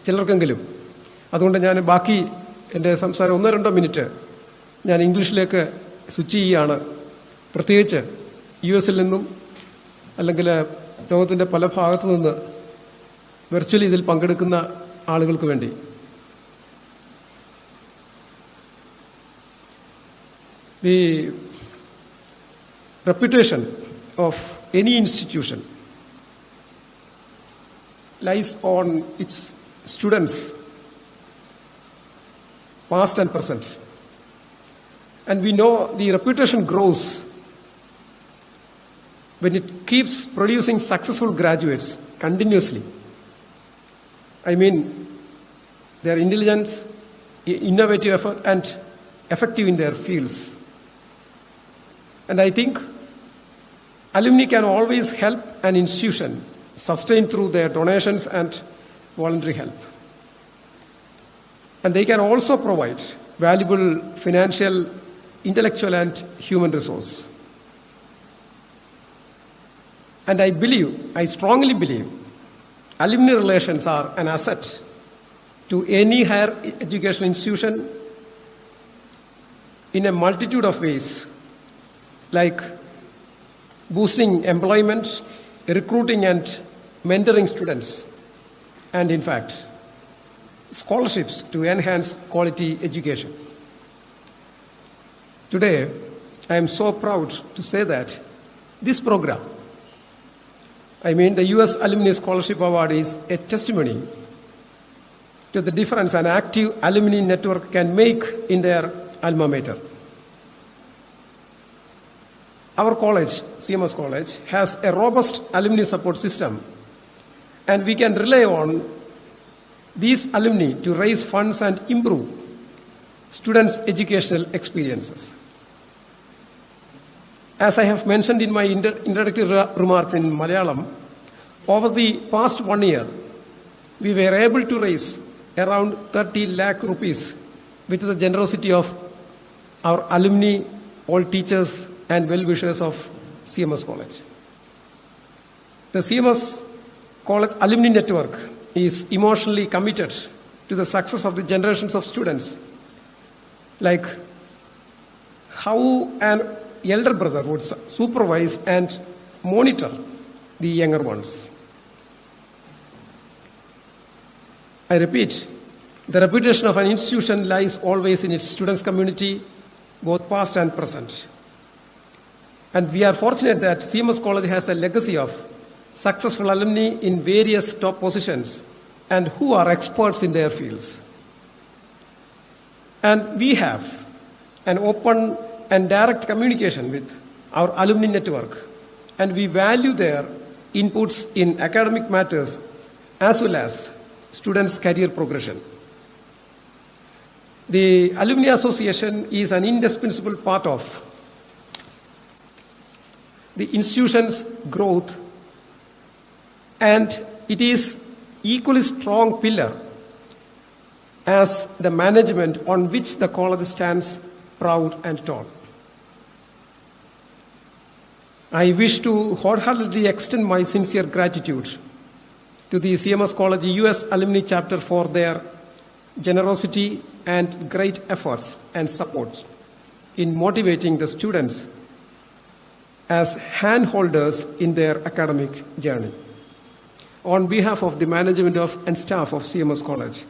ചിലർക്കെങ്കിലും. അതുകൊണ്ട് ഞാൻ ബാക്കി എൻ്റെ സംസാരം 1-2 മിനിറ്റ് ഞാൻ ഇംഗ്ലീഷിലേക്ക് സ്വിച്ച് ചെയ്യുകയാണ്. പ്രത്യേകിച്ച് US നിന്നും അല്ലെങ്കിൽ ലോകത്തിൻ്റെ പല ഭാഗത്തു നിന്ന് വെർച്വലി ഇതിൽ പങ്കെടുക്കുന്ന ആളുകൾക്ക് വേണ്ടി. The reputation of any institution lies on its students, past and present. And we know the reputation grows when it keeps producing successful graduates continuously. I mean, their intelligence, innovative effort, and effective in their fields. And I think alumni can always help an institution sustained through their donations and voluntary help. And they can also provide valuable financial, intellectual, and human resource. And I strongly believe, alumni relations are an asset to any higher educational institution in a multitude of ways, like boosting employment, recruiting and mentoring students, and in fact, scholarships to enhance quality education. Today, I am so proud to say that this program, the US Alumni Scholarship Award, is a testimony to the difference an active alumni network can make in their alma mater. Our college, CMS College, has a robust alumni support system, and we can rely on these alumni to raise funds and improve students' educational experiences. As I have mentioned in my introductory remarks in Malayalam, over the past 1 year, we were able to raise around 30 lakh rupees with the generosity of our alumni, all teachers, and well-wishers of CMS College. The CMS College Alumni Network is emotionally committed to the success of the generations of students, like how an elder brother would supervise and monitor the younger ones. I repeat, the reputation of an institution lies always in its students' community, both past and present. And we are fortunate that CMS College has a legacy of successful alumni in various top positions and who are experts in their fields. And we have an open and direct communication with our alumni network, and we value their inputs in academic matters as well as students' career progression. The Alumni Association is an indispensable part of the institution's growth, and it is equally strong pillar as the management on which the college stands proud and tall. I wish to wholeheartedly extend my sincere gratitude to the CMS College US Alumni Chapter for their generosity and great efforts and support in motivating the students as handholders in their academic journey. On behalf of the management and staff of CMS College,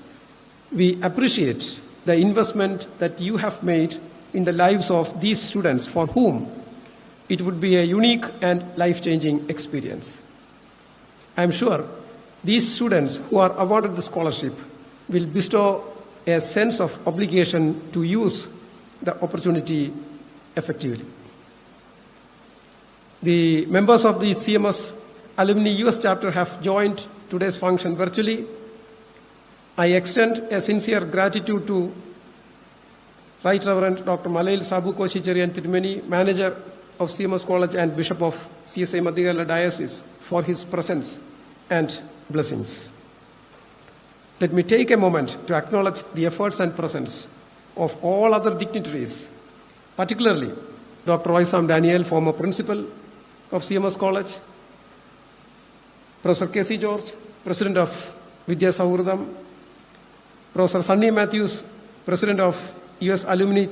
we appreciate the investment that you have made in the lives of these students for whom it would be a unique and life-changing experience. I am sure these students who are awarded the scholarship will bestow a sense of obligation to use the opportunity effectively. The members of the CMS Alumni US Chapter have joined today's function virtually. I extend a sincere gratitude to Right Reverend Dr. Malayil Sabu Koshicharyan Tirumeni, Manager of CMS College and Bishop of CSI Madhya Diocese, for his presence and blessings. Let me take a moment to acknowledge the efforts and presence of all other dignitaries, particularly Dr. Roysam Daniel, former principal of CMS College, Professor K.C. George, President of Vidya Sauhridam, Professor Sunny Matthews, President of US Alumni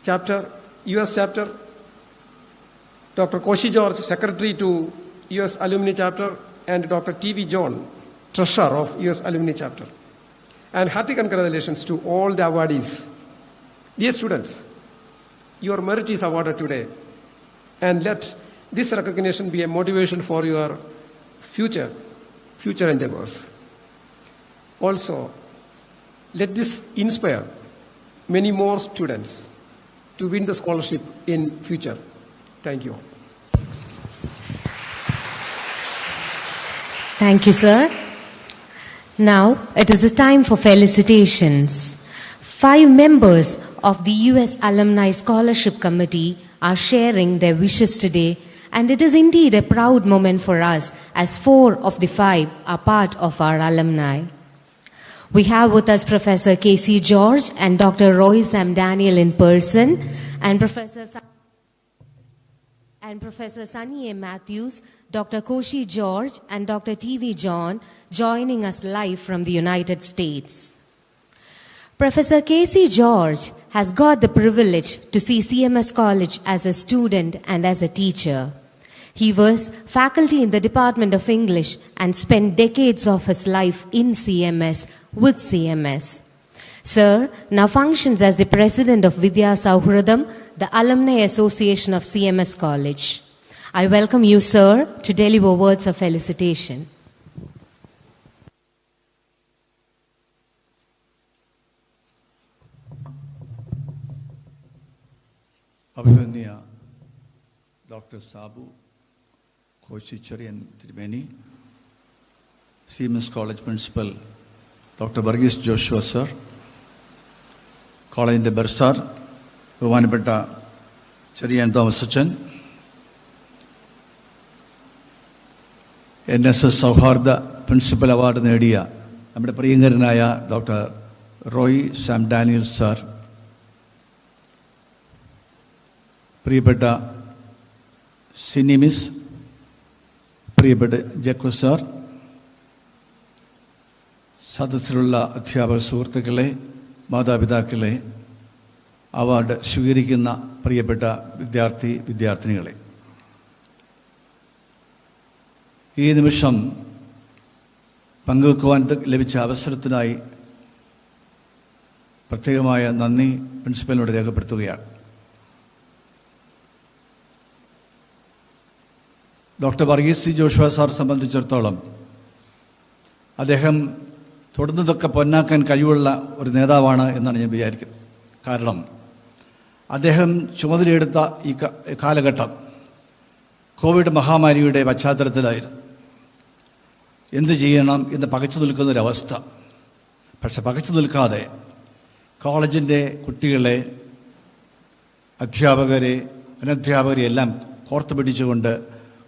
Chapter, US Chapter, Dr. Koshi George, Secretary to US Alumni Chapter, and Dr. T.V. John, Treasurer of US Alumni Chapter. And hearty congratulations to all the awardees. Dear students, your merit is awarded today, and let this recognition be a motivation for your future endeavors. Also, let this inspire many more students to win the scholarship in future. Thank you. Thank you, sir. Now, it is the time for felicitations. 5 members of the US Alumni Scholarship Committee are sharing their wishes today and it is indeed a proud moment for us as 4 of the 5 are part of our alumni. We have with us Professor K.C. George and Dr. Roy Sam Daniel in person, and Professor Sunny A. Matthews, Dr. Koshi George, and Dr. T.V. John joining us live from the United States. Professor K.C. George has got the privilege to see CMS College as a student and as a teacher. He was faculty in the Department of English and spent decades of his life in CMS with CMS. Sir now functions as the President of Vidya Sauhradam, the Alumni Association of CMS College. I welcome you, sir, to deliver words of felicitation. Abhimanya doctor Sabu കോശിച്ചെറിയൻ തിരുമേനി, CMS college principal doctor Varghese Joshua sir, കോളേജിൻ്റെ bursar ബഹുമാനപ്പെട്ട Cherian Thomas അച്ചൻ, NSS സൗഹാർദ്ദ principal award നേടിയ നമ്മുടെ പ്രിയങ്കരനായ doctor Roy Sam Daniel sir, പ്രിയപ്പെട്ട Sini miss, പ്രിയപ്പെട്ട ജക്കു sir, സദസ്സിലുള്ള അധ്യാപക സുഹൃത്തുക്കളെ, മാതാപിതാക്കളെ, അവാർഡ് സ്വീകരിക്കുന്ന പ്രിയപ്പെട്ട വിദ്യാർത്ഥിനികളെ, ഈ നിമിഷം പങ്കുവെക്കുവാൻ ലഭിച്ച അവസരത്തിനായി പ്രത്യേകമായ നന്ദി പ്രിൻസിപ്പലിനോട് രേഖപ്പെടുത്തുകയാണ്. Doctor Varghese C Joshua sir സംബന്ധിച്ചിടത്തോളം അദ്ദേഹം തൊടുന്നതൊക്കെ പൊന്നാക്കാൻ കഴിവുള്ള ഒരു നേതാവാണ് എന്നാണ് ഞാൻ വിചാരിക്കുന്നത്. കാരണം അദ്ദേഹം ചുമതലയെടുത്ത ഈ കാലഘട്ടം കോവിഡ് മഹാമാരിയുടെ പശ്ചാത്തലത്തിലായിരുന്നു. എന്തു ചെയ്യണം എന്ന് പകച്ചു നിൽക്കുന്നൊരവസ്ഥ. പക്ഷെ പകച്ചു നിൽക്കാതെ കോളേജിൻ്റെ കുട്ടികളെ, അധ്യാപകരെ, അനധ്യാപകരെ എല്ലാം കോർത്തു പിടിച്ചുകൊണ്ട്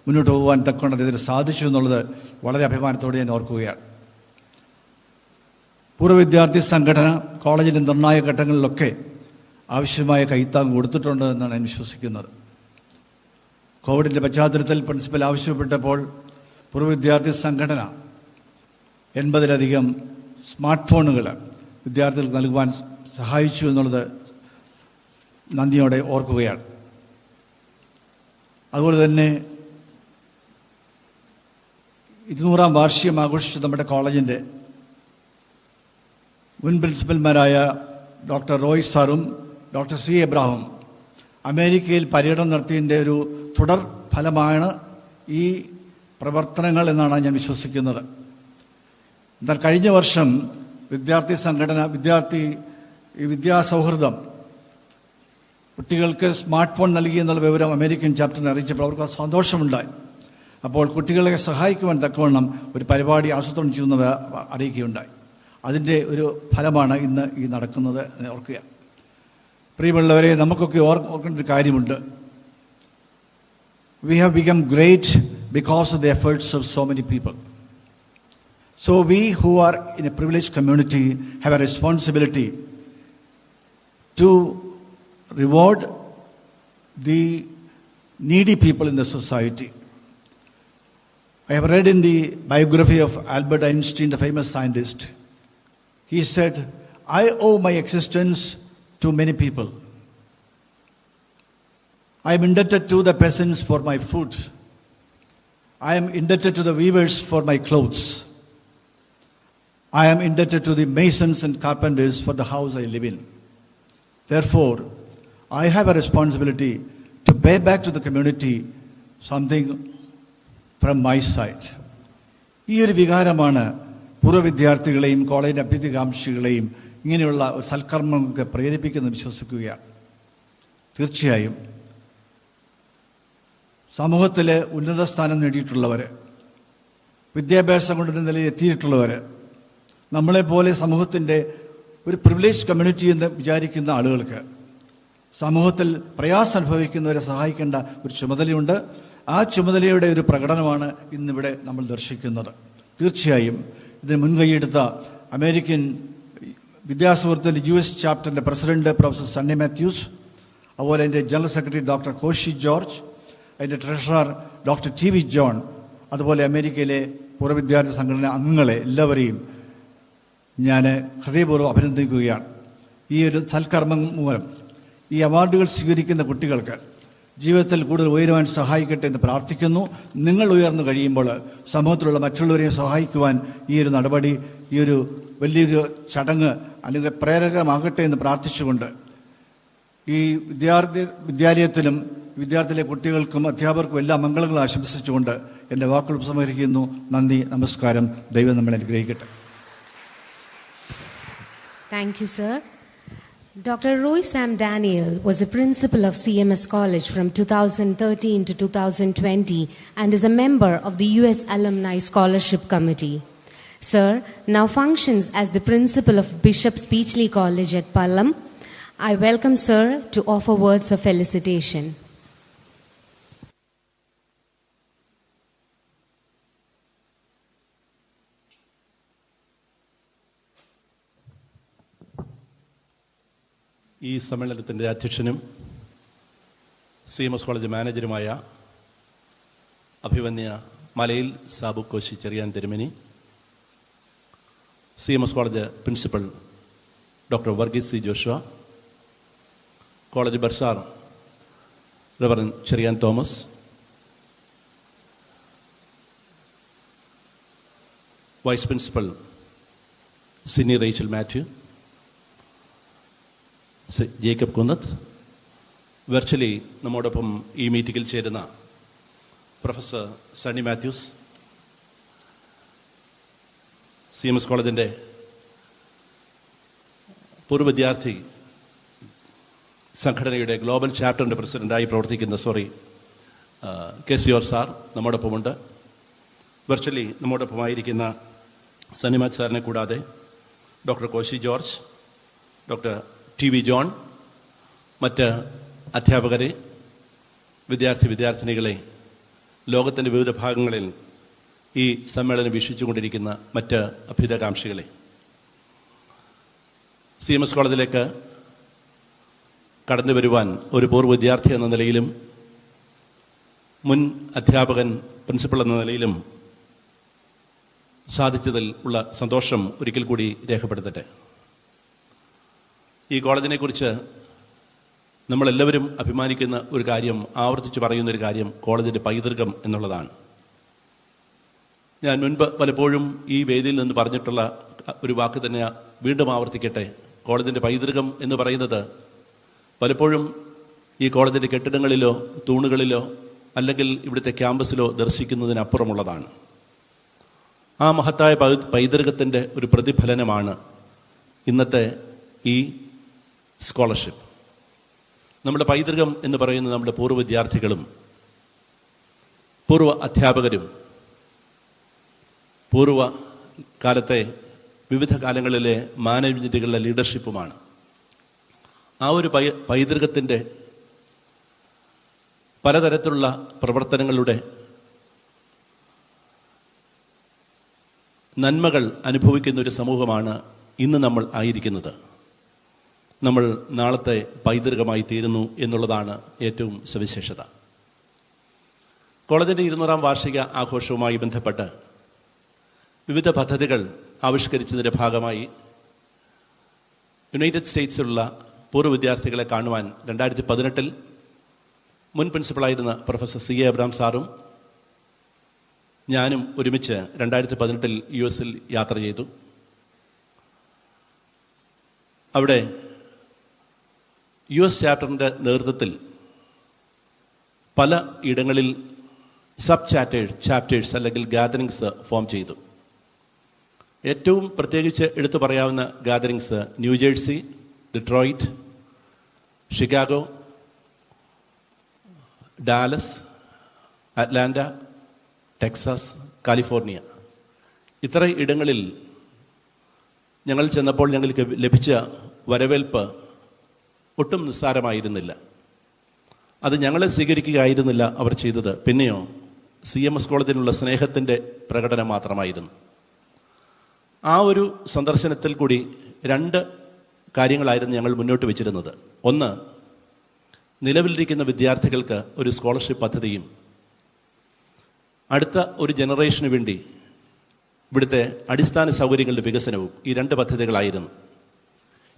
മുന്നോട്ട് പോകാൻ തക്കവണ്ണം ഇതിന് സാധിച്ചു എന്നുള്ളത് വളരെ അഭിമാനത്തോടെ ഞാൻ ഓർക്കുകയാണ്. പൂർവ്വ വിദ്യാർത്ഥി സംഘടന കോളേജിൻ്റെ നിർണായക ഘട്ടങ്ങളിലൊക്കെ ആവശ്യമായ കൈത്താങ് കൊടുത്തിട്ടുണ്ട് എന്നാണ് ഞാൻ വിശ്വസിക്കുന്നത്. കോവിഡിൻ്റെ പശ്ചാത്തലത്തിൽ പ്രിൻസിപ്പൽ ആവശ്യപ്പെട്ടപ്പോൾ പൂർവ്വ വിദ്യാർത്ഥി സംഘടന 80-ലധികം സ്മാർട്ട് ഫോണുകൾ വിദ്യാർത്ഥികൾക്ക് നൽകുവാൻ സഹായിച്ചു എന്നുള്ളത് നന്ദിയോടെ ഓർക്കുകയാണ്. അതുപോലെ തന്നെ 200-ാം വാർഷികം ആഘോഷിച്ച നമ്മുടെ കോളേജിൻ്റെ മുൻ പ്രിൻസിപ്പൽമാരായ ഡോക്ടർ റോയ് സാറും ഡോക്ടർ സി എബ്രാഹും അമേരിക്കയിൽ പര്യടനം നടത്തിയതിൻ്റെ ഒരു തുടർ ഫലമാണ് ഈ പ്രവർത്തനങ്ങൾ എന്നാണ് ഞാൻ വിശ്വസിക്കുന്നത്. എന്നാൽ കഴിഞ്ഞ വർഷം വിദ്യാർത്ഥി സംഘടന വിദ്യാസൗഹൃദം കുട്ടികൾക്ക് സ്മാർട്ട് ഫോൺ നൽകി എന്നുള്ള വിവരം അമേരിക്കൻ ചാപ്റ്ററിനെ അറിയിച്ചപ്പോൾ അവർക്ക് സന്തോഷമുണ്ടായി. അപ്പോൾ കുട്ടികളെ സഹായിക്കുവാൻ തക്കവണ്ണം ഒരു പരിപാടി ആസൂത്രണം ചെയ്യുന്നത് അറിയിക്കുകയുണ്ടായി. അതിൻ്റെ ഒരു ഫലമാണ് ഇന്ന് ഈ നടക്കുന്നത് എന്ന് ഓർക്കുക. പ്രിയമുള്ളവരെ, നമുക്കൊക്കെ ഓർക്കേണ്ട ഒരു കാര്യമുണ്ട്. We have become great because of the efforts of so many people. So we who are in a privileged community have a responsibility to reward the needy people in the society. I have read in the biography of Albert Einstein, the famous scientist. He said, I owe my existence to many people. I am indebted to the peasants for my food. I am indebted to the weavers for my clothes. I am indebted to the masons and carpenters for the house I live in. Therefore, I have a responsibility to pay back to the community something from my side. ഈ ഒരു വികാരമാണ് പൂർവ്വ വിദ്യാർത്ഥികളെയും കോളേജിൻ്റെ അഭ്യുദയകാംക്ഷികളെയും ഇങ്ങനെയുള്ള ഒരു സൽക്കർമ്മങ്ങൾക്ക് പ്രേരിപ്പിക്കുന്നത് വിശ്വസിക്കുകയാണ്. തീർച്ചയായും സമൂഹത്തിൽ ഉന്നത സ്ഥാനം നേടിയിട്ടുള്ളവർ, വിദ്യാഭ്യാസം കൊണ്ടൊരു നിലയിൽ എത്തിയിട്ടുള്ളവർ, നമ്മളെപ്പോലെ സമൂഹത്തിൻ്റെ ഒരു പ്രിവിലേജ് കമ്മ്യൂണിറ്റി എന്ന് വിചാരിക്കുന്ന ആളുകൾക്ക് സമൂഹത്തിൽ പ്രയാസം അനുഭവിക്കുന്നവരെ സഹായിക്കേണ്ട ഒരു ചുമതലയുണ്ട്. ആ ചുമതലയുടെ ഒരു പ്രകടനമാണ് ഇന്നിവിടെ നമ്മൾ ദർശിക്കുന്നത്. തീർച്ചയായും ഇതിന് മുൻകൈയെടുത്ത അമേരിക്കൻ വിദ്യാസുഹൃത്തിൻ്റെ US ചാപ്റ്ററിൻ്റെ പ്രസിഡന്റ് പ്രൊഫസർ സണ്ണി മാത്യൂസ്, അതുപോലെ എൻ്റെ general secretary doctor Koshy George, അതിൻ്റെ ട്രഷറർ ഡോക്ടർ TV ജോൺ, അതുപോലെ അമേരിക്കയിലെ പൂർവ്വ വിദ്യാർത്ഥി സംഘടന അംഗങ്ങളെ എല്ലാവരെയും ഞാൻ ഹൃദയപൂർവ്വം അഭിനന്ദിക്കുകയാണ്. ഈ ഒരു സൽക്കർമ്മം മൂലം ഈ അവാർഡുകൾ സ്വീകരിക്കുന്ന കുട്ടികൾക്ക് ജീവിതത്തിൽ കൂടുതൽ ഉയരുവാൻ സഹായിക്കട്ടെ എന്ന് പ്രാർത്ഥിക്കുന്നു. നിങ്ങൾ ഉയർന്നു കഴിയുമ്പോൾ സമൂഹത്തിലുള്ള മറ്റുള്ളവരെയും സഹായിക്കുവാൻ ഈ ഒരു നടപടി, ഈ ഒരു വലിയൊരു ചടങ്ങ് അല്ലെങ്കിൽ പ്രേരകമാകട്ടെ എന്ന് പ്രാർത്ഥിച്ചുകൊണ്ട് ഈ വിദ്യാലയത്തിലും വിദ്യാർത്ഥിയിലെ കുട്ടികൾക്കും അധ്യാപകർക്കും എല്ലാ മംഗളങ്ങളും ആശംസിച്ചുകൊണ്ട് എൻ്റെ വാക്കുകൾ ഉപസംഹരിക്കുന്നു. നന്ദി, നമസ്കാരം. ദൈവം നമ്മളെ അനുഗ്രഹിക്കട്ടെ. Thank you, sir. Dr. Roy Sam Daniel was a principal of CMS College from 2013 to 2020 and is a member of the US Alumni Scholarship Committee. Sir now functions as the principal of Bishop Speechley College at Pallam. I welcome sir to offer words of felicitation. ഈ സമ്മേളനത്തിൻ്റെ അധ്യക്ഷനും CMS college മാനേജരുമായ അഭിവന്യ മലയിൽ സാബു കോശി ചെറിയാൻ തിരുമേനി, CMS college principal doctor Varghese C. Joshua, college bursar reverend Cherian Thomas, vice principal Sini Rachel Mathew, Jacob Kunnath, virtually നമ്മോടൊപ്പം ഈ മീറ്റിംഗിൽ ചേരുന്ന പ്രൊഫസർ സണ്ണി മാത്യൂസ്, CMS കോളേജിൻ്റെ പൂർവ്വ വിദ്യാർത്ഥി സംഘടനയുടെ ഗ്ലോബൽ ചാപ്റ്ററിൻ്റെ പ്രസിഡൻ്റായി പ്രവർത്തിക്കുന്ന KCOR സാർ നമ്മോടൊപ്പമുണ്ട്. വെർച്വലി നമ്മോടൊപ്പമായിരിക്കുന്ന സണ്ണി മാത്യു സാറിനെ കൂടാതെ doctor Koshy George, doctor TV John, മറ്റ് അധ്യാപകരെ, വിദ്യാർത്ഥിനികളെ, ലോകത്തിൻ്റെ വിവിധ ഭാഗങ്ങളിൽ ഈ സമ്മേളനം വീക്ഷിച്ചുകൊണ്ടിരിക്കുന്ന മറ്റ് അഭ്യുദയകാംക്ഷികളെ, CMS കോളേജിലേക്ക് കടന്നു വരുവാൻ ഒരു പൂർവ്വ വിദ്യാർത്ഥി എന്ന നിലയിലും മുൻ അധ്യാപകൻ പ്രിൻസിപ്പൽ എന്ന നിലയിലും സാധിച്ചതിൽ ഉള്ള സന്തോഷം ഒരിക്കൽ കൂടി രേഖപ്പെടുത്തട്ടെ. ഈ കോളേജിനെക്കുറിച്ച് നമ്മളെല്ലാവരും അഭിമാനിക്കുന്ന ഒരു കാര്യം, ആവർത്തിച്ച് പറയുന്നൊരു കാര്യം കോളേജിൻ്റെ പൈതൃകം എന്നുള്ളതാണ്. ഞാൻ മുൻപ് പലപ്പോഴും ഈ വേദിയിൽ നിന്ന് പറഞ്ഞിട്ടുള്ള ഒരു വാക്ക് തന്നെ വീണ്ടും ആവർത്തിക്കട്ടെ. കോളേജിൻ്റെ പൈതൃകം എന്ന് പറയുന്നത് പലപ്പോഴും ഈ കോളേജിൻ്റെ കെട്ടിടങ്ങളിലോ തൂണുകളിലോ അല്ലെങ്കിൽ ഇവിടുത്തെ ക്യാമ്പസിലോ ദർശിക്കുന്നതിനപ്പുറമുള്ളതാണ്. ആ മഹത്തായ പൈതൃകത്തിൻ്റെ ഒരു പ്രതിഫലനമാണ് ഇന്നത്തെ ഈ സ്കോളർഷിപ്പ്. നമ്മുടെ പൈതൃകം എന്ന് പറയുന്നത് നമ്മുടെ പൂർവ്വ വിദ്യാർത്ഥികളും പൂർവ്വ അധ്യാപകരും പൂർവ്വ കാലത്തെ വിവിധ കാലങ്ങളിലെ മാനേജ്മെൻറ്റുകളുടെ ലീഡർഷിപ്പുമാണ്. ആ ഒരു പൈതൃകത്തിൻ്റെ പലതരത്തിലുള്ള പ്രവർത്തനങ്ങളുടെ നന്മകൾ അനുഭവിക്കുന്ന ഒരു സമൂഹമാണ് ഇന്ന് നമ്മൾ ആയിരിക്കുന്നത്. നമ്മൾ നാളത്തെ പൈതൃകമായി തീരുന്നു എന്നുള്ളതാണ് ഏറ്റവും സവിശേഷത. കോളേജിൻ്റെ 200-ാം വാർഷിക ആഘോഷവുമായി ബന്ധപ്പെട്ട് വിവിധ പദ്ധതികൾ ആവിഷ്കരിച്ചതിൻ്റെ ഭാഗമായി യുണൈറ്റഡ് സ്റ്റേറ്റ്സിലുള്ള പൂർവ്വ വിദ്യാർത്ഥികളെ കാണുവാൻ 2018 മുൻ പ്രിൻസിപ്പളായിരുന്ന പ്രൊഫസർ CA അബ്രഹാം സാറും ഞാനും ഒരുമിച്ച് 2018 US യാത്ര ചെയ്തു. അവിടെ US ചാപ്റ്ററിൻ്റെ നേതൃത്വത്തിൽ പല ഇടങ്ങളിൽ സബ് ചാപ്റ്റേഴ്സ് അല്ലെങ്കിൽ ഗാദറിങ്സ് ഫോം ചെയ്തു. ഏറ്റവും പ്രത്യേകിച്ച് എടുത്തു പറയാവുന്ന gatherings New Jersey, Detroit, Chicago, Dallas, Atlanta, Texas, California, ഇത്ര ഇടങ്ങളിൽ ഞങ്ങൾ ചെന്നപ്പോൾ ഞങ്ങൾക്ക് ലഭിച്ച വരവേൽപ്പ് ഒട്ടും നിസ്സാരമായിരുന്നില്ല. അത് ഞങ്ങളെ സ്വീകരിക്കുകയായിരുന്നില്ല അവർ ചെയ്തത്. പിന്നെയോ CMS കോളേജിനുള്ള സ്നേഹത്തിൻ്റെ പ്രകടനം മാത്രമായിരുന്നു. ആ ഒരു സന്ദർശനത്തിൽ കൂടി 2 കാര്യങ്ങളായിരുന്നു ഞങ്ങൾ മുന്നോട്ട് വെച്ചിരുന്നത്. ഒന്ന്, നിലവിലിരിക്കുന്ന വിദ്യാർത്ഥികൾക്ക് ഒരു സ്കോളർഷിപ്പ് പദ്ധതിയും അടുത്ത ഒരു ജനറേഷന് വേണ്ടി ഇവിടുത്തെ അടിസ്ഥാന സൗകര്യങ്ങളുടെ വികസനവും. ഈ 2 പദ്ധതികളായിരുന്നു.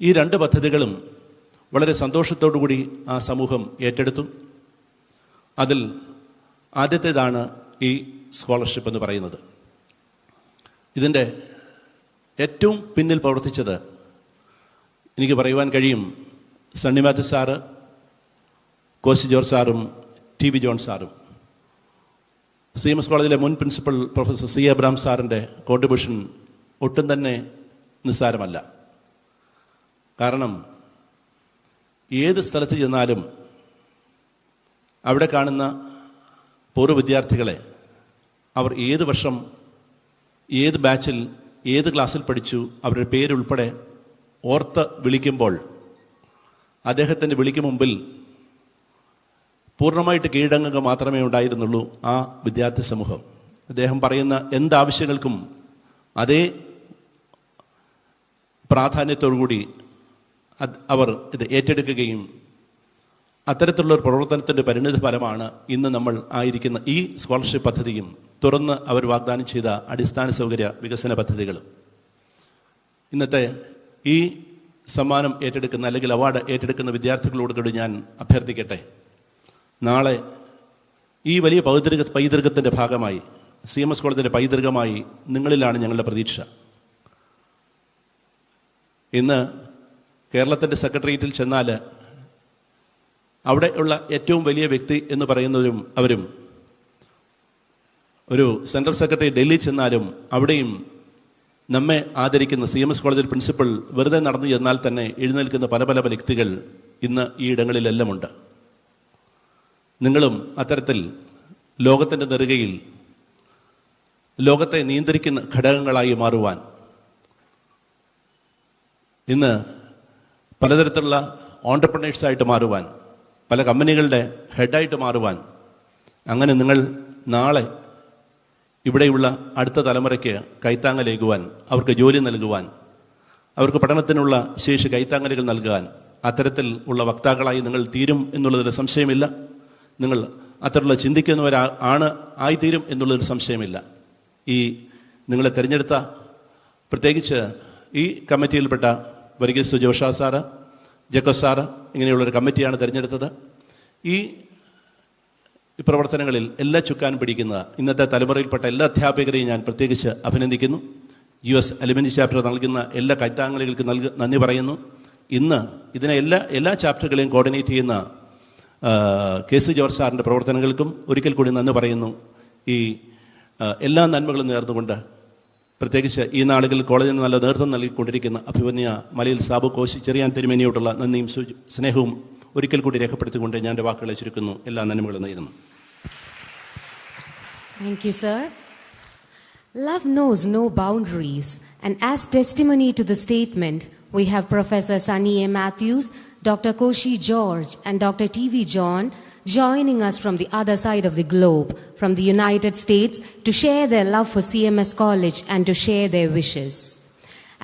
ഈ 2 പദ്ധതികളും വളരെ സന്തോഷത്തോടുകൂടി ആ സമൂഹം ഏറ്റെടുത്തു. അതിൽ ആദ്യത്തേതാണ് ഈ സ്കോളർഷിപ്പ് എന്ന് പറയുന്നത്. ഇതിൻ്റെ ഏറ്റവും പിന്നിൽ പ്രവർത്തിച്ചത് എനിക്ക് പറയുവാൻ കഴിയും സണ്ണി മാത്യു സാറ്, കോശി ജോർജ് സാറും TV ജോൺ സാറും. CMS കോളേജിലെ മുൻ പ്രിൻസിപ്പൽ പ്രൊഫസർ C. അബ്രഹാം സാറിൻ്റെ കോൺട്രിബ്യൂഷൻ ഒട്ടും തന്നെ നിസ്സാരമല്ല. കാരണം ഏത് സ്ഥലത്ത് ചെന്നാലും അവിടെ കാണുന്ന പൂർവ്വ വിദ്യാർത്ഥികളെ അവർ ഏത് വർഷം, ഏത് ബാച്ചിൽ, ഏത് ക്ലാസ്സിൽ പഠിച്ചു, അവരുടെ പേരുൾപ്പെടെ ഓർത്ത് വിളിക്കുമ്പോൾ അദ്ദേഹത്തിൻ്റെ വിളിക്ക് മുമ്പിൽ പൂർണ്ണമായിട്ട് കീഴടങ്ങുക മാത്രമേ ഉണ്ടായിരുന്നുള്ളൂ ആ വിദ്യാർത്ഥി സമൂഹം. അദ്ദേഹം പറയുന്ന എന്താവശ്യങ്ങൾക്കും അതേ പ്രാധാന്യത്തോടുകൂടി അവർ ഇത് ഏറ്റെടുക്കുകയും അത്തരത്തിലുള്ള ഒരു പ്രവർത്തനത്തിൻ്റെ പരിണിത ഫലമാണ് ഇന്ന് നമ്മൾ ആയിരിക്കുന്ന ഈ സ്കോളർഷിപ്പ് പദ്ധതിയും തുറന്ന് അവർ വാഗ്ദാനം ചെയ്ത അടിസ്ഥാന സൗകര്യ വികസന പദ്ധതികളും. ഇന്നത്തെ ഈ സമ്മാനം ഏറ്റെടുക്കുന്ന അല്ലെങ്കിൽ അവാർഡ് ഏറ്റെടുക്കുന്ന വിദ്യാർത്ഥികളോട് കൂടി ഞാൻ അഭ്യർത്ഥിക്കട്ടെ, നാളെ ഈ വലിയ പൈതൃകത്തിൻ്റെ ഭാഗമായി, CMS കോളേജിൻ്റെ പൈതൃകമായി നിങ്ങളിലാണ് ഞങ്ങളുടെ പ്രതീക്ഷ. ഇന്ന് കേരളത്തിൻ്റെ സെക്രട്ടേറിയറ്റിൽ ചെന്നാൽ അവിടെ ഉള്ള ഏറ്റവും വലിയ വ്യക്തി എന്ന് പറയുന്നവരും അവരും, ഒരു സെൻട്രൽ സെക്രട്ടറി ഡൽഹി ചെന്നാലും അവിടെയും നമ്മെ ആദരിക്കുന്ന CMS കോളേജിൽ പ്രിൻസിപ്പൽ വെറുതെ നടന്നു ചെന്നാൽ തന്നെ എഴുന്നേൽക്കുന്ന പല പല വ്യക്തികൾ ഇന്ന് ഈ ഇടങ്ങളിലെല്ലാം ഉണ്ട്. നിങ്ങളും അത്തരത്തിൽ ലോകത്തിൻ്റെ നെറുകയിൽ ലോകത്തെ നിയന്ത്രിക്കുന്ന ഘടകങ്ങളായി മാറുവാൻ, ഇന്ന് പലതരത്തിലുള്ള ഓൺടർപ്രണേഴ്സായിട്ട് മാറുവാൻ, പല കമ്പനികളുടെ ഹെഡായിട്ട് മാറുവാൻ, അങ്ങനെ നിങ്ങൾ നാളെ ഇവിടെയുള്ള അടുത്ത തലമുറയ്ക്ക് കൈത്താങ്ങലേകുവാൻ, അവർക്ക് ജോലി നൽകുവാൻ, അവർക്ക് പഠനത്തിനുള്ള ശേഷി കൈത്താങ്ങലുകൾ നൽകാൻ അത്തരത്തിൽ ഉള്ള വക്താക്കളായി നിങ്ങൾ തീരും എന്നുള്ളതൊരു സംശയമില്ല. നിങ്ങൾ അത്തരത്തിലുള്ള ചിന്തിക്കുന്നവരാണ് ആയിത്തീരും എന്നുള്ളൊരു സംശയമില്ല. ഈ നിങ്ങളെ തിരഞ്ഞെടുത്ത, പ്രത്യേകിച്ച് ഈ കമ്മിറ്റിയിൽപ്പെട്ട വർഗീസ് ജോഷ സാറ്, ജേക്കബ് സാറ്, ഇങ്ങനെയുള്ളൊരു കമ്മിറ്റിയാണ് തിരഞ്ഞെടുത്തത്. ഈ പ്രവർത്തനങ്ങളിൽ എല്ലാ ചുക്കാനും പിടിക്കുന്ന ഇന്നത്തെ തലമുറയിൽപ്പെട്ട എല്ലാ അധ്യാപകരെയും ഞാൻ പ്രത്യേകിച്ച് അഭിനന്ദിക്കുന്നു. US അലുമിനി ചാപ്റ്റർ നൽകുന്ന എല്ലാ കൈത്താങ്ങലുകൾക്ക് നന്ദി പറയുന്നു. ഇന്ന് ഇതിനെ എല്ലാ ചാപ്റ്ററുകളെയും കോർഡിനേറ്റ് ചെയ്യുന്ന KC ജോർജ് സാറിൻ്റെ പ്രവർത്തനങ്ങൾക്കും ഒരിക്കൽ കൂടി നന്ദി പറയുന്നു. ഈ എല്ലാ നന്മകളും നേർന്നുകൊണ്ട് പ്രത്യേകിച്ച് ഈ നാളുകളിൽ കോളേജിന് നല്ല നേതൃത്വം നൽകിക്കൊണ്ടിരിക്കുന്ന അഭിമന്യ മലയിൽ സാബു കോശി ചെറിയാൻ തിരുമേനിയോടുള്ള നന്ദിയും സ്നേഹവും ഒരിക്കൽ കൂടി രേഖപ്പെടുത്തിക്കൊണ്ട് ഞാൻ എൻ്റെ വാക്കുകളെ ചുരുക്കുന്നു. എല്ലാ നന്മകളും നേരുന്നു. Thank you, sir. Love knows no boundaries, and as testimony to the statement, we have Professor Sunny A. Matthews, Dr. Koshi George, and Dr. TV John joining us from the other side of the globe, from the United States, to share their love for CMS College and to share their wishes.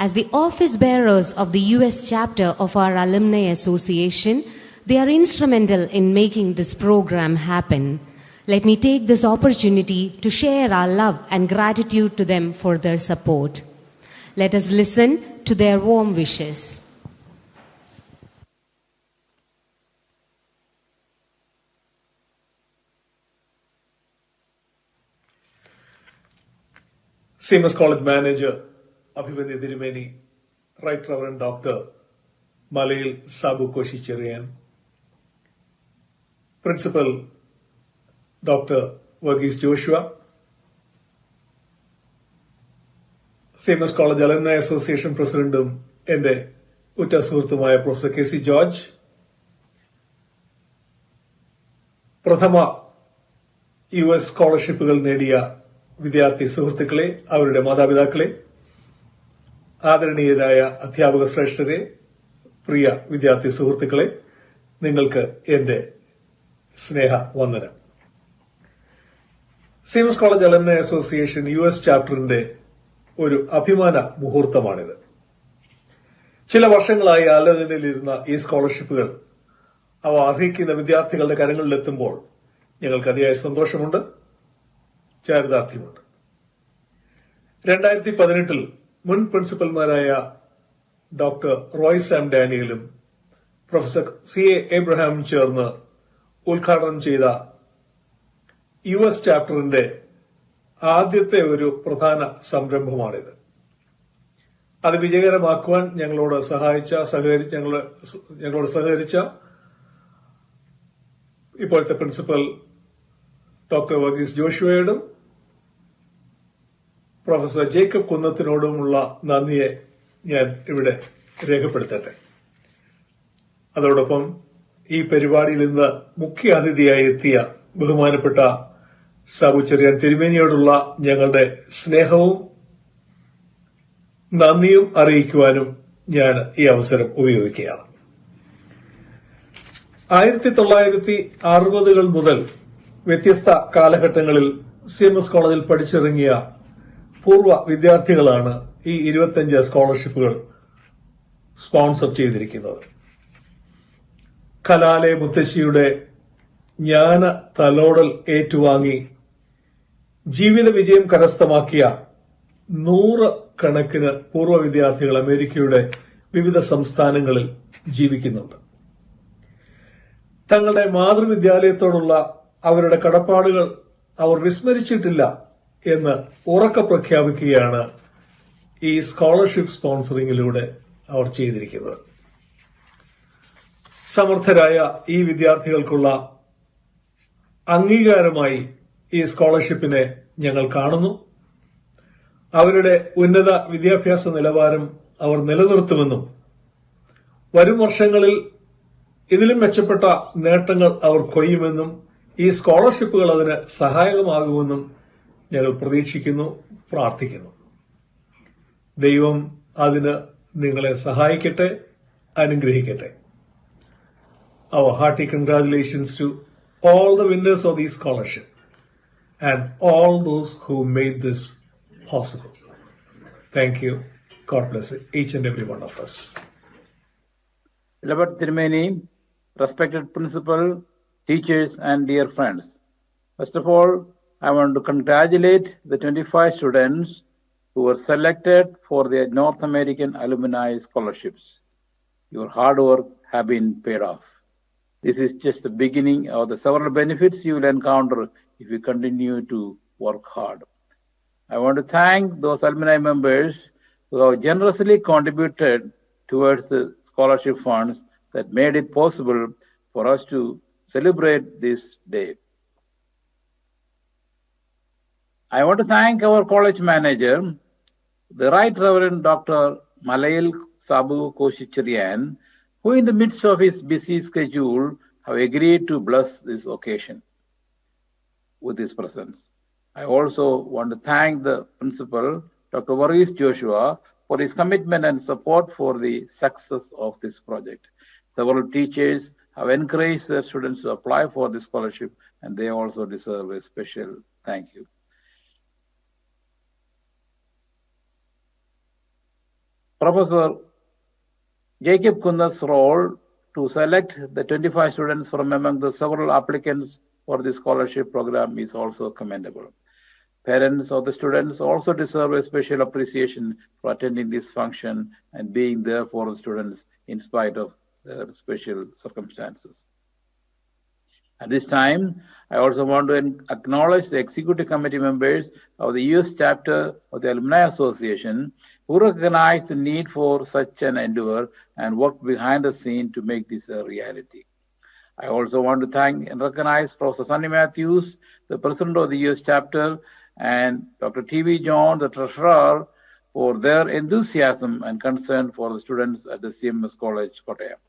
As the office bearers of the US chapter of our Alumni Association, they are instrumental in making this program happen. Let me take this opportunity to share our love and gratitude to them for their support. Let us listen to their warm wishes. CMS College Manager Abhivanya Dirumeni, Right Reverend Dr. Malayil Sabu Koshi Cherian, Principal Dr. Verghese Joshua, CMS College Alumni Association Presidentum Ende Utta Suhurthumaya Professor KC George, Prathama US Scholarshipകൾ നേടിയ വിദ്യാർത്ഥി സുഹൃത്തുക്കളെ, അവരുടെ മാതാപിതാക്കളെ, ആദരണീയരായ അധ്യാപക ശ്രേഷ്ഠരെ, പ്രിയ വിദ്യാർത്ഥി സുഹൃത്തുക്കളെ, നിങ്ങൾക്ക് എന്റെ സ്നേഹ വന്ദനം. CMS college alumni association US ചാപ്റ്ററിന്റെ ഒരു അഭിമാന മുഹൂർത്തമാണിത്. ചില വർഷങ്ങളായി ആലോചനയിലിരുന്ന ഈ സ്കോളർഷിപ്പുകൾ അവ അർഹിക്കുന്ന വിദ്യാർത്ഥികളുടെ കരങ്ങളിലെത്തുമ്പോൾ ഞങ്ങൾക്ക് അതിയായ സന്തോഷമുണ്ട്, ചാരിതാർത്ഥ്യമുണ്ട്. 2018 മുൻ പ്രിൻസിപ്പൽമാരായ ഡോക്ടർ റോയ് സാം ഡാനിയലും പ്രൊഫസർ CA എബ്രഹാമും ചേർന്ന് ഉദ്ഘാടനം ചെയ്ത US ചാപ്റ്ററിന്റെ ആദ്യത്തെ ഒരു പ്രധാന സംരംഭമാണിത്. അത് വിജയകരമാക്കുവാൻ ഞങ്ങളോട് സഹകരിച്ച ഇപ്പോഴത്തെ പ്രിൻസിപ്പൽ ഡോക്ടർ വർഗീസ് ജോഷുവയോടും പ്രൊഫസർ ജേക്കബ് കുന്നത്തിനോടുമുള്ള നന്ദിയെ ഞാൻ ഇവിടെ രേഖപ്പെടുത്തട്ടെ. അതോടൊപ്പം ഈ പരിപാടിയിൽ ഇന്ന് മുഖ്യ അതിഥിയായി എത്തിയ ബഹുമാനപ്പെട്ട സാബു ചെറിയാൻ തിരുമേനിയോടുള്ള ഞങ്ങളുടെ സ്നേഹവും നന്ദിയും അറിയിക്കുവാനും ഞാൻ ഈ അവസരം ഉപയോഗിക്കുകയാണ്. 1960-കൾ മുതൽ വ്യത്യസ്ത കാലഘട്ടങ്ങളിൽ CMS കോളേജിൽ പഠിച്ചിറങ്ങിയ പൂർവ്വ വിദ്യാർത്ഥികളാണ് ഈ 25 സ്കോളർഷിപ്പുകൾ സ്പോൺസർ ചെയ്തിരിക്കുന്നത്. കലാലയ മുത്തശ്ശിയുടെ ജ്ഞാന തലോടൽ ഏറ്റുവാങ്ങി ജീവിത വിജയം കരസ്ഥമാക്കിയ 100 കണക്കിന് പൂർവ്വ വിദ്യാർത്ഥികൾ അമേരിക്കയുടെ വിവിധ സംസ്ഥാനങ്ങളിൽ ജീവിക്കുന്നുണ്ട്. തങ്ങളുടെ മാതൃവിദ്യാലയത്തോടുള്ള അവരുടെ കടപ്പാടുകൾ അവർ വിസ്മരിച്ചിട്ടില്ല എന്ന് ഉറക്കെ പ്രഖ്യാപിക്കുകയാണ് ഈ സ്കോളർഷിപ്പ് സ്പോൺസറിംഗിലൂടെ അവർ ചെയ്തിരിക്കുന്നത്. സമർത്ഥരായ ഈ വിദ്യാർത്ഥികൾക്കുള്ള അംഗീകാരമായി ഈ സ്കോളർഷിപ്പിനെ ഞങ്ങൾ കാണുന്നു. അവരുടെ ഉന്നത വിദ്യാഭ്യാസ നിലവാരം അവർ നിലനിർത്തുമെന്നും വരും വർഷങ്ങളിൽ ഇതിലും മെച്ചപ്പെട്ട നേട്ടങ്ങൾ അവർ കൊയ്യുമെന്നും ഈ സ്കോളർഷിപ്പുകൾ അതിന് സഹായകമാകുമെന്നും ഞങ്ങൾ പ്രതീക്ഷിക്കുന്നു, പ്രാർത്ഥിക്കുന്നു. ദൈവം അതിന് നിങ്ങളെ സഹായിക്കട്ടെ, അനുഗ്രഹിക്കട്ടെ. Our hearty congratulations to all the winners of this scholarship and all those who made this possible. Thank you. God bless each and every one of us. Beloved Tirumeni, respected principal, teachers, and dear friends. First of all, I want to congratulate the 25 students who were selected for their North American Alumni scholarships. Your hard work have been paid off. This is just the beginning of the several benefits you will encounter if you continue to work hard. I want to thank those alumni members who have generously contributed towards the scholarship funds that made it possible for us to celebrate this day. I want to thank our college manager, the Right Reverend Dr. Malayil Sabu Koshichirian, who in the midst of his busy schedule have agreed to bless this occasion with his presence. I also want to thank the principal, Dr. Varghese Joshua, for his commitment and support for the success of this project. Several teachers have encouraged their students to apply for this scholarship, and they also deserve a special thank you. Professor Jacob Kunna's role to select the 25 students from among the several applicants for the scholarship program is also commendable. Parents of the students also deserve a special appreciation for attending this function and being there for the students in spite of their special circumstances. At this time, I also want to acknowledge the executive committee members of the US chapter of the Alumni Association who recognize the need for such an endeavor and worked behind the scene to make this a reality. I also want to thank and recognize Professor Sunny Matthews, the president of the US chapter, and Dr. T.V. John, the treasurer, for their enthusiasm and concern for the students at the CMS College, Kottayam.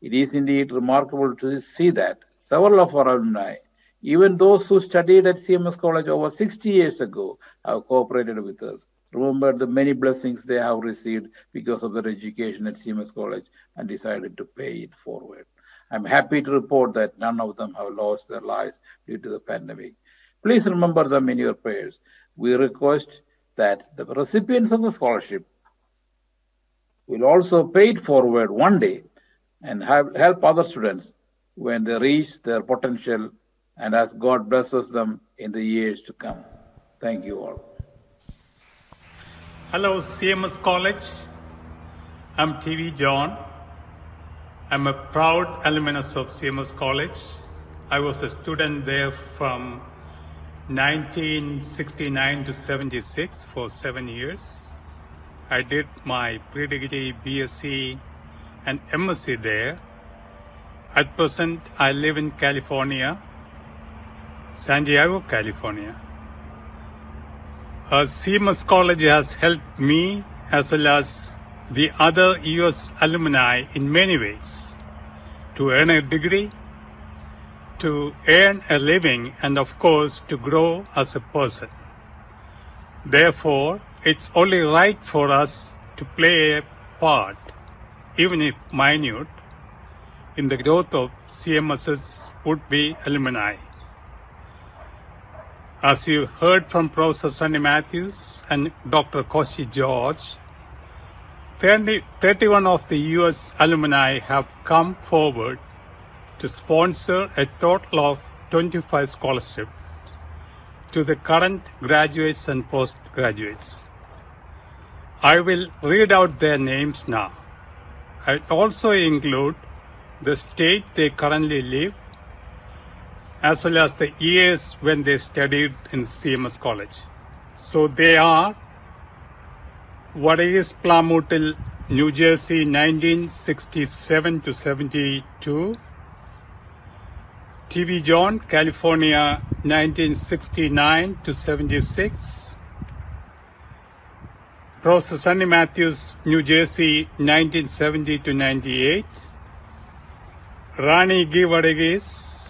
It is indeed remarkable to see that several of our alumni, even those who studied at CMS College over 60 years ago, have cooperated with us. Remember the many blessings they have received because of their education at CMS College and decided to pay it forward. I'm happy to report that none of them have lost their lives due to the pandemic. Please remember them in your prayers. We request that the recipients of the scholarship will also pay it forward one day and help other students when they reach their potential, and as God blesses them in the years to come. Thank you all. Hello, CMS College. I'm TV John. I'm a proud alumnus of CMS College. I was a student there from 1969 to 76 for 7 years. I did my pre-degree, BSc, and MSc there. At present, I live in California, San Diego, California. CMS College has helped me as well as the other US alumni in many ways to earn a degree, to earn a living, and of course to grow as a person. Therefore, it's only right for us to play a part, even if minute, in the growth of CMS's would-be alumni. As you heard from Professor Sonny Matthews and Dr. Koshi George, 31 of the US alumni have come forward to sponsor a total of 25 scholarships to the current graduates and postgraduates. I will read out their names now. I also include the state they currently live, as well as the years when they studied in CMS College. So they are Varghese Plamutil, New Jersey, 1967 to 72. TV John, California, 1969 to 76. Professor Sonny Matthews, New Jersey, 1970 to 98. Rani G. Varghese,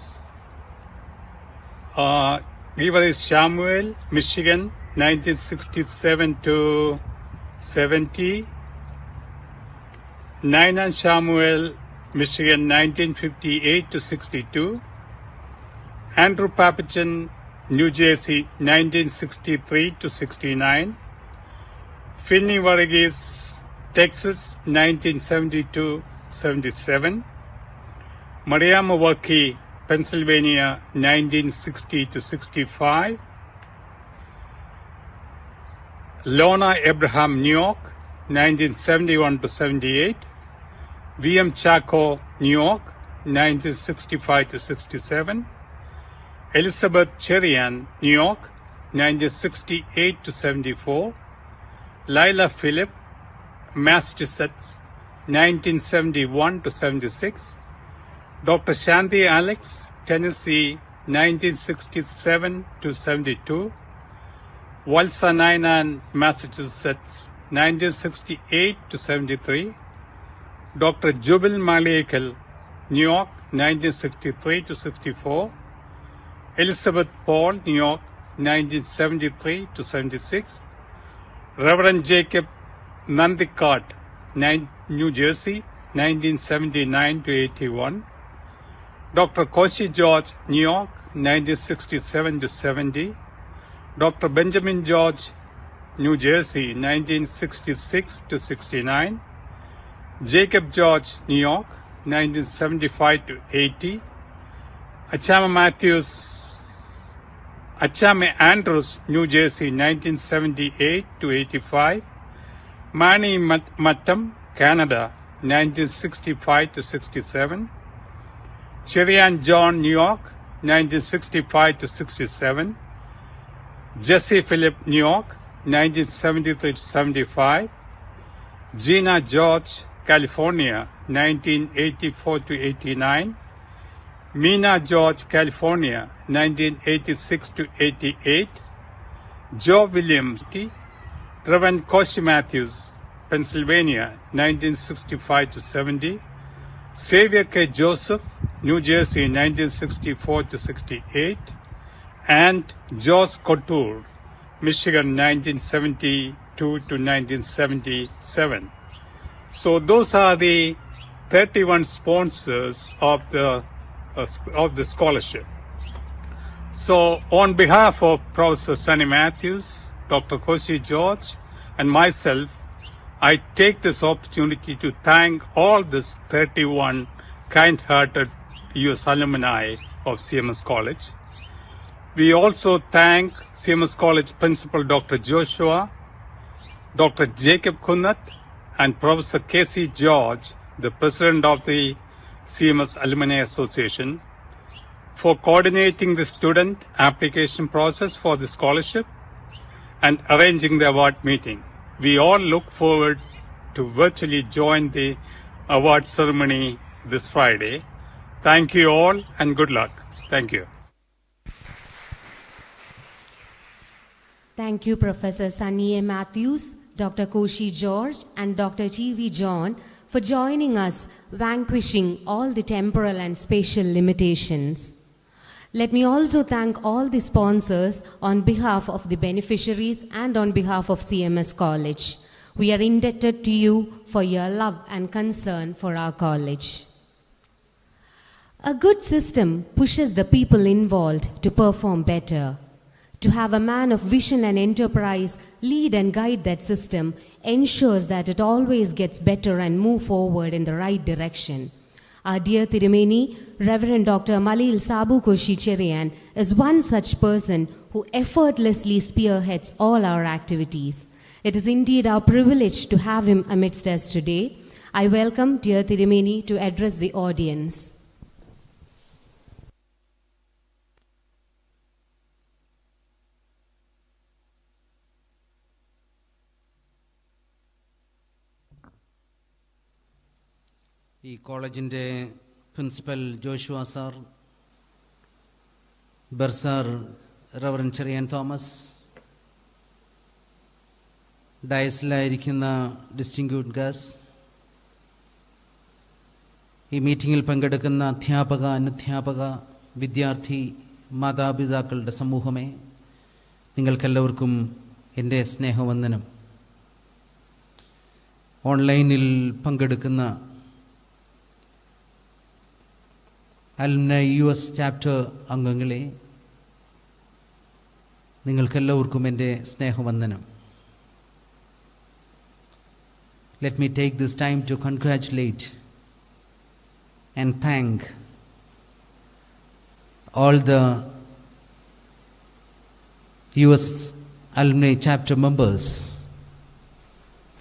Samuel, Michigan, 1967 to 70. Nainan Samuel, Michigan, 1958 to 62. Andrew Papachan, New Jersey, 1963 to 69. Finney Varghese, Texas, 1972 77. Mariam Warki, Pennsylvania, 1960 to 65. Lorna Abraham, New York, 1971 to 78. V.M. Chaco, New York, 1965 to 67. Elizabeth Cherian, New York, 1968 to 74. Lila Phillip, Massachusetts, 1971 to 76. Dr. Shanti Alex, Tennessee, 1967 to 72. Walsa Nainan, Massachusetts, 1968 to 73. Dr. Jubil Malekal, New York, 1963 to 64. Elizabeth Paul, New York, 1973 to 76. Reverend Jacob Nandikat, New Jersey, 1979 to 81. Dr. Koshi George, New York, 1967 to 70. Dr. Benjamin George, New Jersey, 1966 to 69. Jacob George, New York, 1975 to 80. Achame Andrews, New Jersey, 1978 to 85. Mani Mattam, Canada, 1965 to 67. Cherian John, New York, 1965 to 67. Jesse Phillip, New York, 1973 to 75. Gina George, California, 1984 to 89. Mina George, California, 1986 to 88. Joe Williams, Reverend Koshi Matthews, Pennsylvania, 1965 to 70. Xavier K. Joseph, New Jersey, 1964 to 68. And Josh Couture, Michigan, 1972 to 1977. So those are the 31 sponsors of the scholarship. So, on behalf of Professor Sunny Matthews, Dr. Koshi George, and myself, I take this opportunity to thank all these 31 kind-hearted US alumni of CMS College. We also thank CMS College Principal Dr. Joshua, Dr. Jacob Kunnat, and Professor K.C. George, the President of the CMS Alumni Association, for coordinating the student application process for the scholarship and arranging the award meeting. We all look forward to virtually join the award ceremony this Friday. Thank you all and good luck. Thank you. Thank you, Professor Sunny A. Matthews, Dr. Koshi George, and Dr. T.V. John for joining us, vanquishing all the temporal and spatial limitations. Let me also thank all the sponsors on behalf of the beneficiaries and on behalf of CMS College. We are indebted to you for your love and concern for our college. A good system pushes the people involved to perform better. To have a man of vision and enterprise lead and guide that system ensures that it always gets better and move forward in the right direction. Our dear Tirumeni, Reverend Dr. Malil Sabu Koshi Cherian, is one such person who effortlessly spearheads all our activities. It is indeed our privilege to have him amidst us today. I welcome dear Tirumeni to address the audience. ഈ കോളേജിൻ്റെ principal Joshua sir, bursar reverend Cherian Thomas, ഡയസിലായിരിക്കുന്ന distinguished guest, ഈ മീറ്റിങ്ങിൽ പങ്കെടുക്കുന്ന അധ്യാപക, അനധ്യാപക, വിദ്യാർത്ഥി, മാതാപിതാക്കളുടെ സമൂഹമേ, നിങ്ങൾക്കെല്ലാവർക്കും എൻ്റെ സ്നേഹവന്ദനം. ഓൺലൈനിൽ പങ്കെടുക്കുന്ന അലുംനൈ US ചാപ്റ്റർ അംഗങ്ങളെ, നിങ്ങൾക്കെല്ലാവർക്കും എൻ്റെ സ്നേഹവന്ദനം. Let me take this time to congratulate and thank all the US Alumni chapter members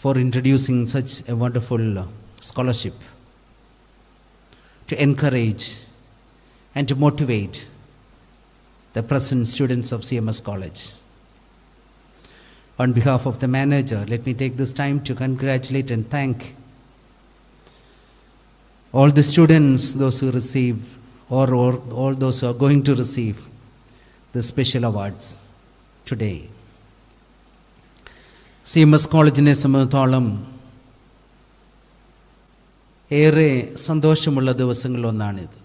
for introducing such a wonderful scholarship to encourage and to motivate the present students of CMS College. On behalf of the manager, let me take this time to congratulate and thank all the students, those who receive or all those who are going to receive the special awards today. CMS കോളേജിനെ സംബന്ധിച്ചിടത്തോളം ഏറെ സന്തോഷമുള്ള ദിവസങ്ങളിലൊന്നാണിത്.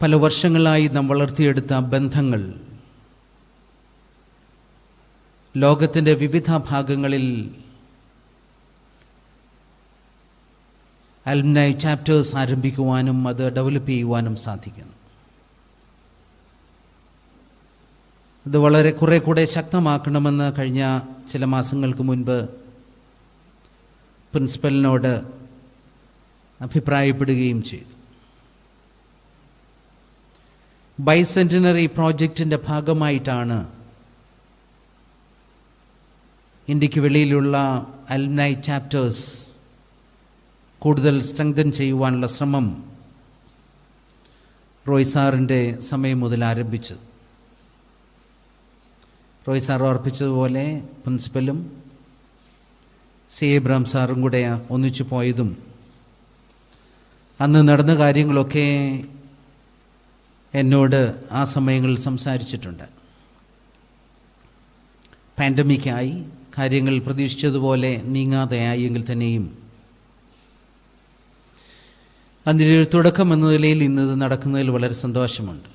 പല വർഷങ്ങളായി നാം വളർത്തിയെടുത്ത ബന്ധങ്ങൾ ലോകത്തിൻ്റെ വിവിധ ഭാഗങ്ങളിൽ അലുംനൈ ചാപ്റ്റേഴ്സ് ആരംഭിക്കുവാനും അത് ഡെവലപ്പ് ചെയ്യുവാനും സാധിക്കുന്നു. ഇത് വളരെ കുറെ കൂടെ ശക്തമാക്കണമെന്ന് കഴിഞ്ഞ ചില മാസങ്ങൾക്ക് മുൻപ് പ്രിൻസിപ്പലിനോട് അഭിപ്രായപ്പെടുകയും ചെയ്തു. ബൈസെന്റിനറി പ്രോജക്റ്റിൻ്റെ ഭാഗമായിട്ടാണ് ഇന്ത്യക്ക് വെളിയിലുള്ള അലുംനൈ ചാപ്റ്റേഴ്സ് കൂടുതൽ സ്ട്രെങ്തൻ ചെയ്യുവാനുള്ള ശ്രമം റോയ് സാറിൻ്റെ സമയം മുതൽ ആരംഭിച്ചത്. റോയ് സാർ ഓർപ്പിച്ചതുപോലെ പ്രിൻസിപ്പലും സി എബ്രഹാം സാറും കൂടെ ഒന്നിച്ചു പോയതും അന്ന് നടന്ന കാര്യങ്ങളൊക്കെ എന്നോട് ആ സമയങ്ങളിൽ സംസാരിച്ചിട്ടുണ്ട്. പാൻഡമിക്കായി കാര്യങ്ങൾ പ്രതീക്ഷിച്ചതുപോലെ നീങ്ങാതെയായി എങ്കിൽ തന്നെയും അതിൻ്റെ ഒരു തുടക്കം എന്ന നിലയിൽ ഇന്നത് നടക്കുന്നതിൽ വളരെ സന്തോഷമുണ്ട്.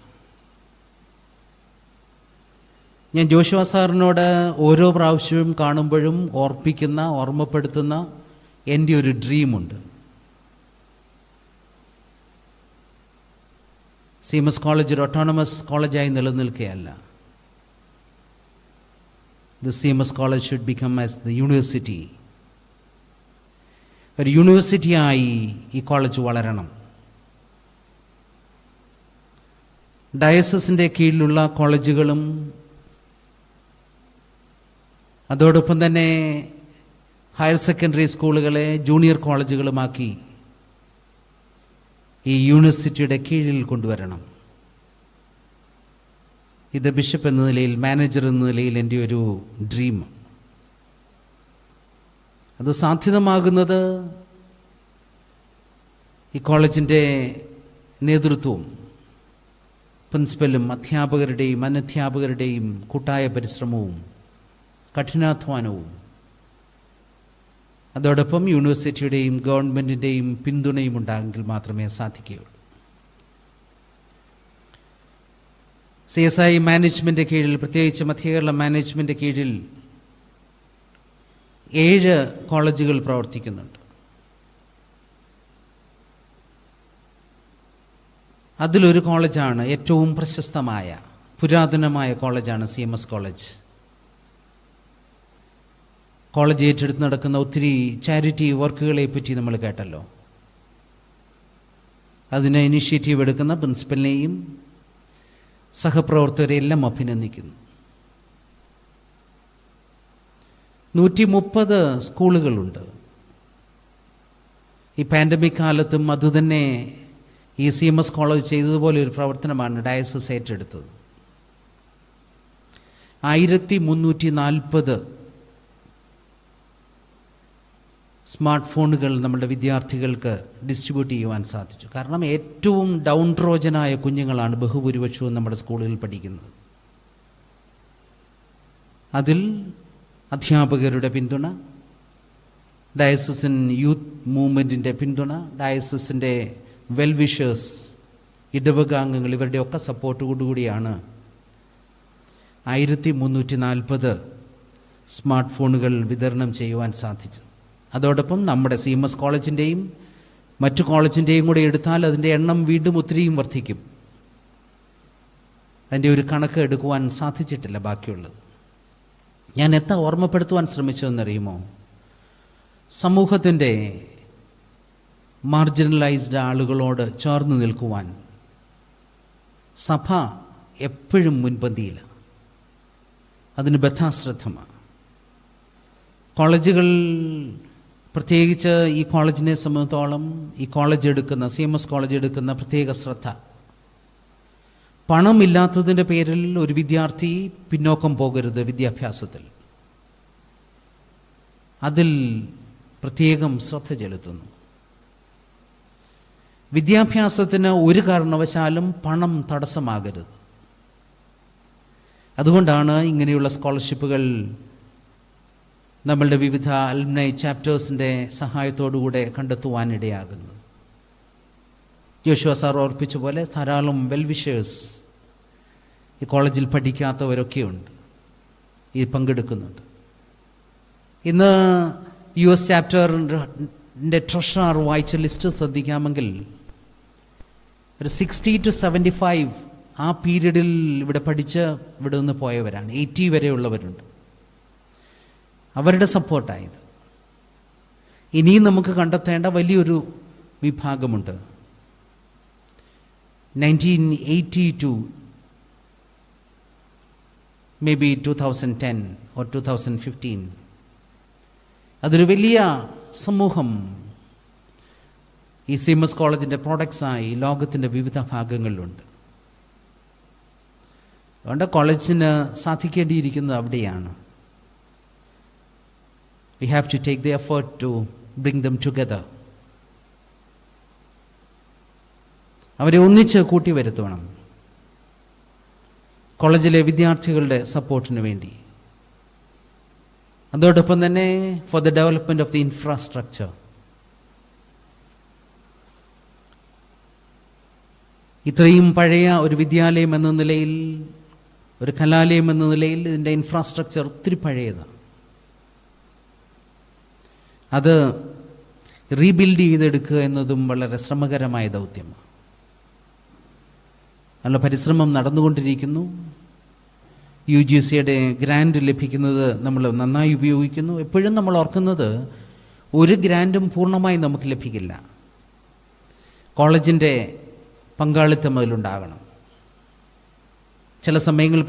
ഞാൻ ജോഷുവ സാറിനോട് ഓരോ പ്രാവശ്യവും കാണുമ്പോഴും ഓർമ്മിപ്പെടുത്തുന്ന എൻ്റെ ഒരു ഡ്രീമുണ്ട്. CMS കോളേജ് ഒരു autonomous കോളേജായി നിലനിൽക്കുകയല്ല. The CMS college should become as the university. ഒരു യൂണിവേഴ്സിറ്റിയായി ഈ കോളേജ് വളരണം. ഡയസസിൻ്റെ കീഴിലുള്ള കോളേജുകളും അതോടൊപ്പം തന്നെ ഹയർ സെക്കൻഡറി സ്കൂളുകളെ ജൂനിയർ കോളേജുകളുമാക്കി ഈ യൂണിവേഴ്സിറ്റിയുടെ കീഴിൽ കൊണ്ടുവരണം. ഇത് ബിഷപ്പ് എന്ന നിലയിൽ, മാനേജർ എന്ന നിലയിൽ എൻ്റെ ഒരു ഡ്രീം. അത് സാധ്യതമാകുന്നത് ഈ കോളേജിൻ്റെ നേതൃത്വവും പ്രിൻസിപ്പലും അധ്യാപകരുടെയും അനധ്യാപകരുടെയും കൂട്ടായ പരിശ്രമവും കഠിനാധ്വാനവും അതോടൊപ്പം യൂണിവേഴ്സിറ്റിയുടെയും ഗവൺമെൻറ്റിൻ്റെയും പിന്തുണയും ഉണ്ടായെങ്കിൽ മാത്രമേ സാധിക്കുകയുള്ളൂ. CSI മാനേജ്മെൻ്റ് കീഴിൽ, പ്രത്യേകിച്ച് മധ്യകേരള മാനേജ്മെൻ്റ് കീഴിൽ 7 കോളേജുകൾ പ്രവർത്തിക്കുന്നുണ്ട്. അതിലൊരു കോളേജാണ്, ഏറ്റവും പ്രശസ്തമായ പുരാതനമായ കോളേജാണ് CMS കോളേജ്. കോളേജ് ഏറ്റെടുത്ത് നടക്കുന്ന ഒത്തിരി ചാരിറ്റി വർക്കുകളെ പറ്റി നമ്മൾ കേട്ടല്ലോ. അതിന് ഇനിഷ്യേറ്റീവ് എടുക്കുന്ന പ്രിൻസിപ്പലിനെയും സഹപ്രവർത്തകരെല്ലാം അഭിനന്ദിക്കുന്നു. 130 സ്കൂളുകളുണ്ട്. ഈ പാൻഡമിക് കാലത്തും അതുതന്നെ ഈ CMS കോളേജ് ചെയ്തതുപോലെ ഒരു പ്രവർത്തനമാണ് ഡയസസ് ഏറ്റെടുത്തത്. 1340 സ്മാർട്ട് ഫോണുകൾ നമ്മുടെ വിദ്യാർത്ഥികൾക്ക് ഡിസ്ട്രിബ്യൂട്ട് ചെയ്യുവാൻ സാധിച്ചു. കാരണം ഏറ്റവും ഡൗൺ ട്രോജനായ കുഞ്ഞുങ്ങളാണ് ബഹുഭൂരിപക്ഷവും നമ്മുടെ സ്കൂളുകളിൽ പഠിക്കുന്നത്. അതിൽ അധ്യാപകരുടെ പിന്തുണ, ഡയസസിൻ യൂത്ത് മൂവ്മെൻറ്റിൻ്റെ പിന്തുണ, ഡയസസിൻ്റെ വെൽവിഷേഴ്സ്, ഇടവകാംഗങ്ങൾ, ഇവരുടെയൊക്കെ സപ്പോർട്ടോടുകൂടിയാണ് 1340 സ്മാർട്ട് ഫോണുകൾ വിതരണം ചെയ്യുവാൻ സാധിച്ചത്. അതോടൊപ്പം നമ്മുടെ CMS കോളേജിൻ്റെയും മറ്റു കോളേജിൻ്റെയും കൂടെ എടുത്താൽ അതിൻ്റെ എണ്ണം വീണ്ടും ഒത്തിരിയും വർദ്ധിക്കും. അതിൻ്റെ ഒരു കണക്ക് എടുക്കുവാൻ സാധിച്ചിട്ടില്ല ബാക്കിയുള്ളത്. ഞാൻ എത്ര ഓർമ്മപ്പെടുത്തുവാൻ ശ്രമിച്ചതെന്നറിയുമോ? സമൂഹത്തിൻ്റെ മാർജിനലൈസ്ഡ് ആളുകളോട് ചേർന്ന് നിൽക്കുവാൻ സഭ എപ്പോഴും മുൻപന്തിയില്ല. അതിന് ബദ്ധാശ്രദ്ധമാണ്. കോളേജുകൾ, പ്രത്യേകിച്ച് ഈ കോളേജിനെ സംബന്ധിച്ചോളം ഈ കോളേജ് എടുക്കുന്ന, CMS കോളേജ് എടുക്കുന്ന പ്രത്യേക ശ്രദ്ധ, പണമില്ലാത്തതിൻ്റെ പേരിൽ ഒരു വിദ്യാർത്ഥി പിന്നോക്കം പോകരുത് വിദ്യാഭ്യാസത്തിൽ. അതിൽ പ്രത്യേകം ശ്രദ്ധ ചെലുത്തുന്നു. വിദ്യാഭ്യാസത്തിന് ഒരു കാരണവശാലും പണം തടസ്സമാകരുത്. അതുകൊണ്ടാണ് ഇങ്ങനെയുള്ള സ്കോളർഷിപ്പുകൾ നമ്മളുടെ വിവിധ അലുംനൈ ചാപ്റ്റേഴ്സിൻ്റെ സഹായത്തോടുകൂടെ കണ്ടെത്തുവാനിടയാകുന്നത്. ജോഷുവ സാർ ഓർപ്പിച്ച പോലെ ധാരാളം വെൽവിഷേഴ്സ് ഈ കോളേജിൽ പഠിക്കാത്തവരൊക്കെയുണ്ട്, ഈ പങ്കെടുക്കുന്നുണ്ട്. ഇന്ന് US ചാപ്റ്ററിൻ്റെ ട്രഷറർ വായിച്ച ലിസ്റ്റ് ശ്രദ്ധിക്കാമെങ്കിൽ ഒരു 60 to 75 ആ പീരീഡിൽ ഇവിടെ പഠിച്ച് ഇവിടെ നിന്ന് പോയവരാണ്. 80 വരെയുള്ളവരുണ്ട്. അവരുടെ സപ്പോർട്ടായത്. ഇനിയും നമുക്ക് കണ്ടെത്തേണ്ട വലിയൊരു വിഭാഗമുണ്ട്. 1982 maybe 2010 or 2015 അതൊരു വലിയ സമൂഹം ഈ CMS കോളേജിൻ്റെ പ്രോഡക്ട്സായി ലോകത്തിൻ്റെ വിവിധ ഭാഗങ്ങളിലുണ്ട്. അതുകൊണ്ട് കോളേജിന് സാധിക്കേണ്ടിയിരിക്കുന്നത് അവിടെയാണ്. We have to take the effort to bring them together. അവരെ ഒന്നിച്ച് കൂട്ടി വരുത്തണം കോളേജിലെ വിദ്യാർത്ഥികളുടെ സപ്പോർട്ടിന് വേണ്ടി. അതോടൊപ്പം തന്നെ for the development of the infrastructure. ഇത്രയും പഴയ ഒരു വിദ്യാലയം എന്ന നിലയിൽ, ഒരു കലാലയം എന്ന നിലയിൽ ഇതിൻ്റെ ഇൻഫ്രാസ്ട്രക്ചർ ഒത്തിരി പഴയതാണ്. അത് റീബിൽഡ് ചെയ്തെടുക്കുക എന്നതും വളരെ ശ്രമകരമായ ദൗത്യമാണ്. നല്ല പരിശ്രമം നടന്നുകൊണ്ടിരിക്കുന്നു. UGCയുടെ ഗ്രാൻഡ് ലഭിക്കുന്നത് നമ്മൾ നന്നായി ഉപയോഗിക്കുന്നു. എപ്പോഴും നമ്മൾ ഓർക്കുന്നത് ഒരു ഗ്രാൻഡും പൂർണ്ണമായി നമുക്ക് ലഭിക്കില്ല. കോളേജിൻ്റെ പങ്കാളിത്തം അതിലുണ്ടാകണം. ചില സമയങ്ങൾ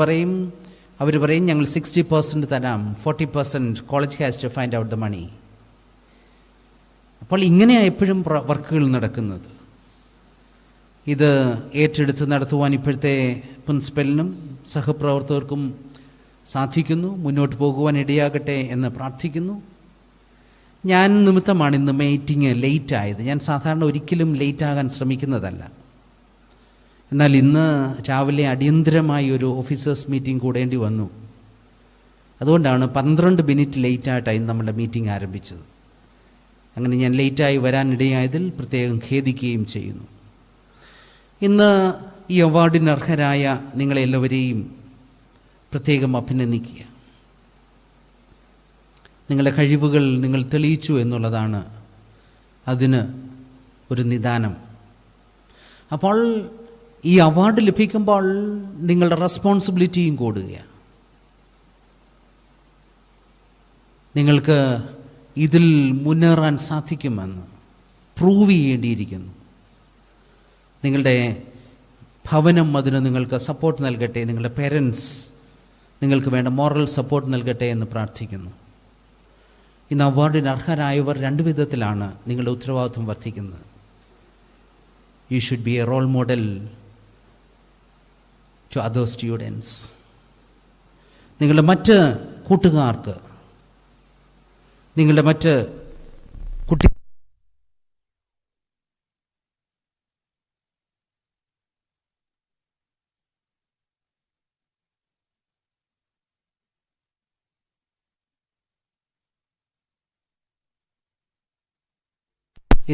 അവർ പറയും ഞങ്ങൾ 60% തരാം, 40% college has to find out the money. അപ്പോൾ ഇങ്ങനെയാണ് എപ്പോഴും വർക്കുകൾ നടക്കുന്നത്. ഇത് ഏറ്റെടുത്ത് നടത്തുവാൻ ഇപ്പോഴത്തെ പ്രിൻസിപ്പലിനും സഹപ്രവർത്തകർക്കും സാധിക്കുന്നു. മുന്നോട്ട് പോകുവാൻ ഇടയാകട്ടെ എന്ന് പ്രാർത്ഥിക്കുന്നു. ഞാൻ നിമിത്തമാണ് ഇന്ന് മീറ്റിംഗ് ലേറ്റായത്. ഞാൻ സാധാരണ ഒരിക്കലും ലേറ്റാകാൻ ശ്രമിക്കുന്നതല്ല. എന്നാൽ ഇന്ന് രാവിലെ അടിയന്തരമായി ഒരു ഓഫീസേഴ്സ് മീറ്റിംഗ് കൂടേണ്ടി വന്നു. അതുകൊണ്ടാണ് 12 മിനിറ്റ് ലേറ്റായിട്ടായി നമ്മുടെ മീറ്റിംഗ് ആരംഭിച്ചത്. അങ്ങനെ ഞാൻ ലേറ്റായി വരാനിടയായതിൽ പ്രത്യേകം ഖേദിക്കുകയും ചെയ്യുന്നു. ഇന്ന് ഈ അവാർഡിന് അർഹരായ നിങ്ങളെല്ലാവരെയും പ്രത്യേകം അഭിനന്ദിക്കുക. നിങ്ങളുടെ കഴിവുകൾ നിങ്ങൾ തെളിയിച്ചു എന്നുള്ളതാണ് അതിന് ഒരു നിദാനം. അപ്പോൾ ഈ അവാർഡ് ലഭിക്കുമ്പോൾ നിങ്ങളുടെ റെസ്പോൺസിബിലിറ്റിയും കൂടുകയാണ്. നിങ്ങൾക്ക് ഇതിൽ മുന്നേറാൻ സാധിക്കുമെന്ന് പ്രൂവ് ചെയ്യേണ്ടിയിരിക്കുന്നു. നിങ്ങളുടെ ഭവനം അതിന് നിങ്ങൾക്ക് സപ്പോർട്ട് നൽകട്ടെ. നിങ്ങളുടെ പേരൻസ് നിങ്ങൾക്ക് വേണ്ട മോറൽ സപ്പോർട്ട് നൽകട്ടെ എന്ന് പ്രാർത്ഥിക്കുന്നു. ഇന്ന് അവാർഡിന് അർഹരായവർ 2 വിധത്തിലാണ് നിങ്ങളുടെ ഉത്തരവാദിത്വം വർദ്ധിക്കുന്നത്. You should be a role model to other students. നിങ്ങളുടെ മറ്റ് കൂട്ടുകാർക്ക്, നിങ്ങളുടെ മറ്റ് കുട്ടി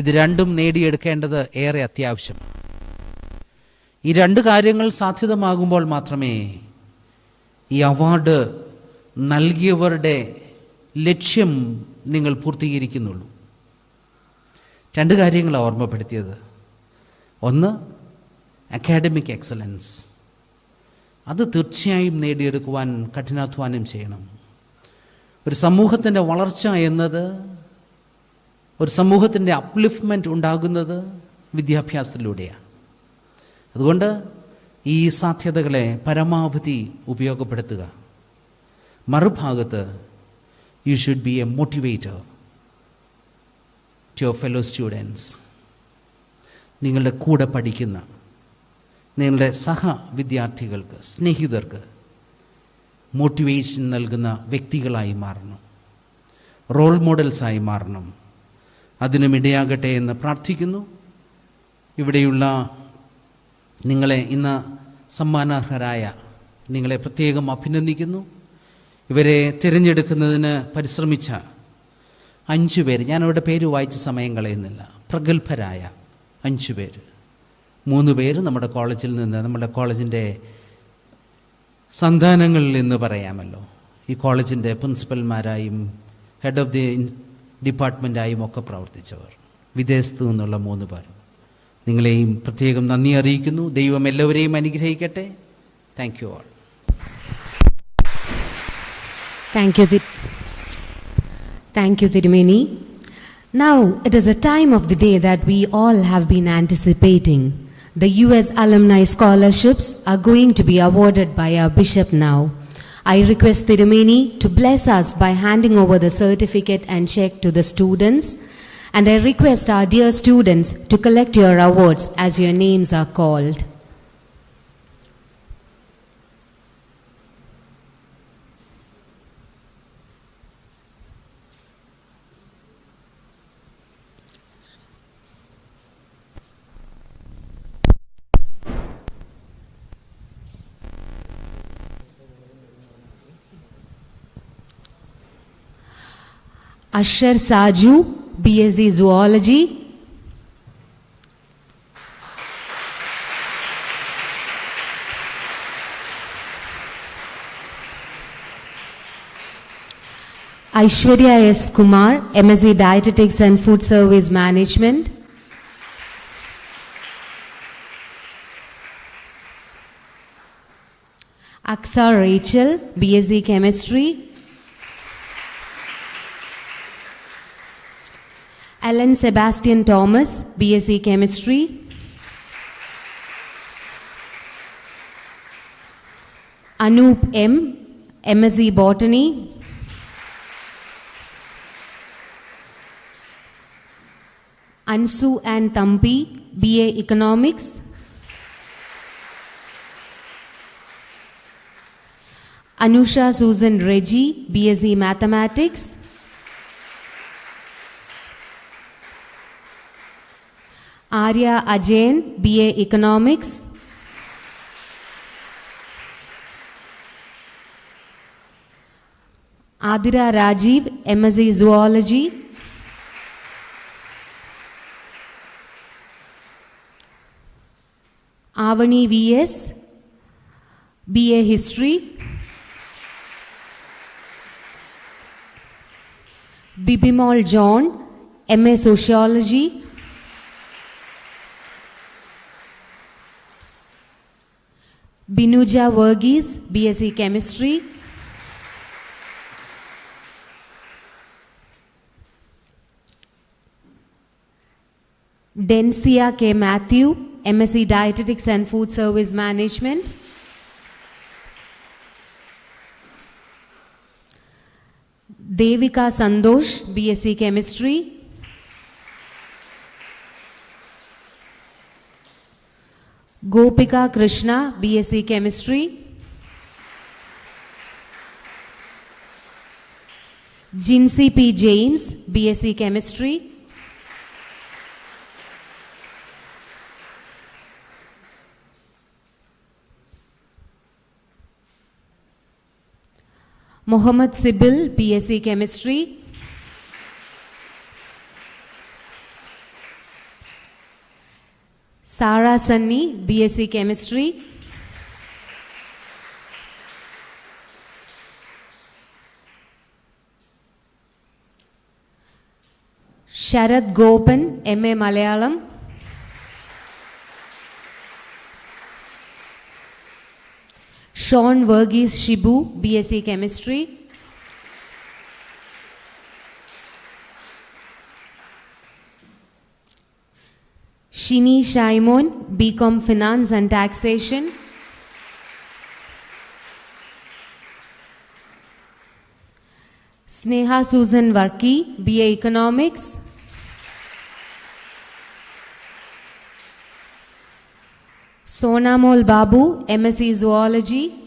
ഇത് രണ്ടും നേടിയെടുക്കേണ്ടത് ഏറെ അത്യാവശ്യം. ഈ 2 കാര്യങ്ങൾ സാധ്യതമാകുമ്പോൾ മാത്രമേ ഈ അവാർഡ് നൽകിയവരുടെ ലക്ഷ്യം നിങ്ങൾ പൂർത്തീകരിക്കുന്നുള്ളൂ. 2 കാര്യങ്ങളാണ് ഓർമ്മപ്പെടുത്തിയത്. ഒന്ന്, അക്കാഡമിക് എക്സലൻസ്. അത് തീർച്ചയായും നേടിയെടുക്കുവാൻ കഠിനാധ്വാനം ചെയ്യണം. ഒരു സമൂഹത്തിൻ്റെ വളർച്ച എന്നത്, ഒരു സമൂഹത്തിൻ്റെ അപ്ലിഫ്റ്റ്മെൻറ്റ് ഉണ്ടാകുന്നത് വിദ്യാഭ്യാസത്തിലൂടെയാണ്. അതുകൊണ്ട് ഈ സാധ്യതകളെ പരമാവധി ഉപയോഗപ്പെടുത്തുക. മറുഭാഗത്ത് you should be a motivator to your fellow students. നിങ്ങളുടെ കൂടെ പഠിക്കുന്ന നിങ്ങളുടെ വിദ്യാർത്ഥികൾക്ക്, സ്നേഹിതർക്ക് മോട്ടിവേഷൻ നൽകുന്ന വ്യക്തികളായി മാറണം, റോൾ മോഡൽസായി മാറണം. അതിനും ഇടയാകട്ടെ എന്ന് പ്രാർത്ഥിക്കുന്നു. ഇവിടെയുള്ള നിങ്ങളെ ഇന്ന് സമ്മാനാർഹരായ നിങ്ങളെ പ്രത്യേകം അഭിനന്ദിക്കുന്നു. ഇവരെ തിരഞ്ഞെടുക്കുന്നതിന് പരിശ്രമിച്ച 5 പേര്, ഞാനവരുടെ പേര് വായിച്ച സമയം കളയുന്നില്ല, പ്രഗത്ഭരായ 5 പേര്. 3 പേര് നമ്മുടെ കോളേജിൽ നിന്ന്, നമ്മുടെ കോളേജിൻ്റെ സന്താനങ്ങളിൽ നിന്ന് പറയാമല്ലോ. ഈ കോളേജിൻ്റെ പ്രിൻസിപ്പൽമാരായും ഹെഡ് ഓഫ് ദി ഡിപ്പാർട്ട്മെൻറ്റായും ഒക്കെ പ്രവർത്തിച്ചവർ. വിദേശത്തു നിന്നുള്ള 3 പേർ. നിങ്ങളെയും പ്രത്യേകം നന്ദി അറിയിക്കുന്നു. ദൈവം എല്ലാവരെയും അനുഗ്രഹിക്കട്ടെ. Thank you all. Thank you, Tirumeni. Now it is a time of the day that we all have been anticipating. The US Alumni Scholarships are going to be awarded by our Bishop now. I request Tirumeni to bless us by handing over the certificate and check to the students. And I request our dear students to collect your awards as your names are called. Ashar Saju, BSc Zoology. Aishwarya S. Kumar, MSc Dietetics and Food Service Management. Aksa Rachel, BSc Chemistry. Alan Sebastian Thomas, BSc Chemistry. Anoop M, MSc Botany. Ansu and Thampi, BA Economics. Anusha Susan Reggie, BSc Mathematics. Arya Ajayan, BA Economics. Adira Rajiv, MSc Zoology. Avani VS, BA History. Bibimol John, MA Sociology. Binuja Verghese, BSc Chemistry. Densia K. Matthew, MSc Dietetics and Food Service Management. Devika Sandosh, BSc Chemistry. Gopika Krishna, BSc Chemistry. Jinsi P. James, BSc Chemistry. Mohammad Sibil, BSc Chemistry. Sarah Sunny, BSc Chemistry. Sharad Gopan, MA Malayalam. Sean Verghese Shibu, BSc Chemistry. Shini Shaimon, BCom Finance and Taxation. Sneha Susan Varki, BA Economics. Sonamol Babu, MSc Zoology.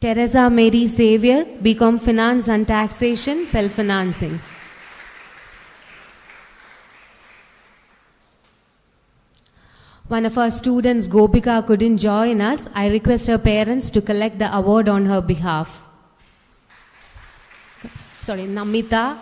Teresa Mary Xavier, BCom Finance and Taxation, Self-Financing. One of our students, Gopika, couldn't join us. I request her parents to collect the award on her behalf. Sorry, Namita.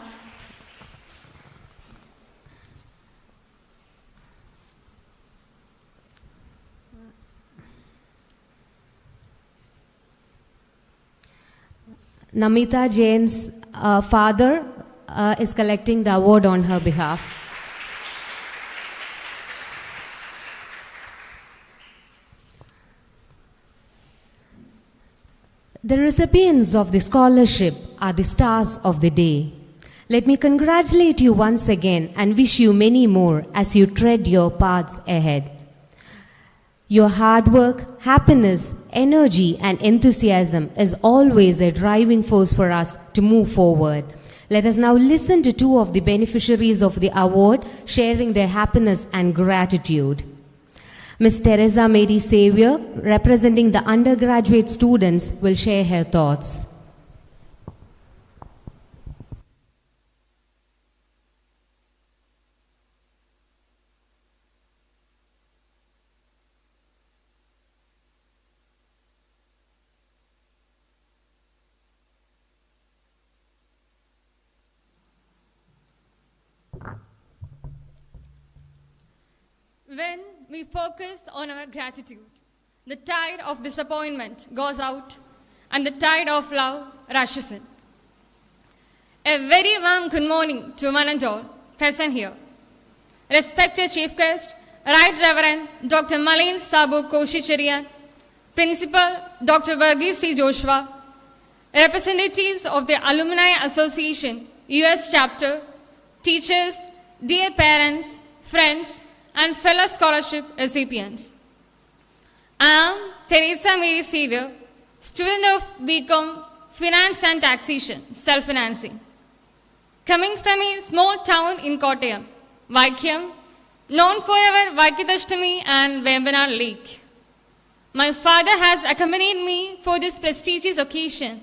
Namita Jain's father is collecting the award on her behalf. The recipients of the scholarship are the stars of the day. Let me congratulate you once again and wish you many more as you tread your paths ahead. Your hard work, happiness, energy, and enthusiasm is always a driving force for us to move forward. Let us now listen to two of the beneficiaries of the award sharing their happiness and gratitude. Ms. Teresa Mary Xavier, representing the undergraduate students, will share her thoughts. When we focus on our gratitude, the tide of disappointment goes out and the tide of love rushes in. A very warm good morning to one and all present here. Respected Chief Guest, Right Reverend Dr. Malil Sabu Koshicherian, Principal Dr. Varghese C. Joshua, representatives of the Alumni Association, US Chapter, teachers, dear parents, friends, and fellow scholarship recipients. I am Teresa Mary Sevier, student of BCom Finance and Taxation, Self-Financing. Coming from a small town in Kottayam, Vaikyam, known for our Vaikidashtami and Vembanar Lake. My father has accompanied me for this prestigious occasion,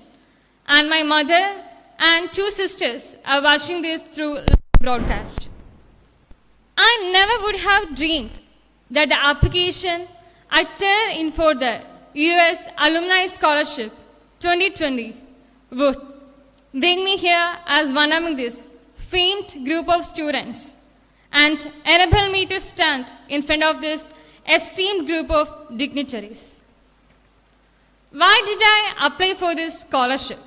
and my mother and 2 sisters are watching this through broadcast. I never would have dreamed that the application I turned in for the US Alumni Scholarship 2020 would bring me here as one among this famed group of students and enable me to stand in front of this esteemed group of dignitaries. Why did I apply for this scholarship?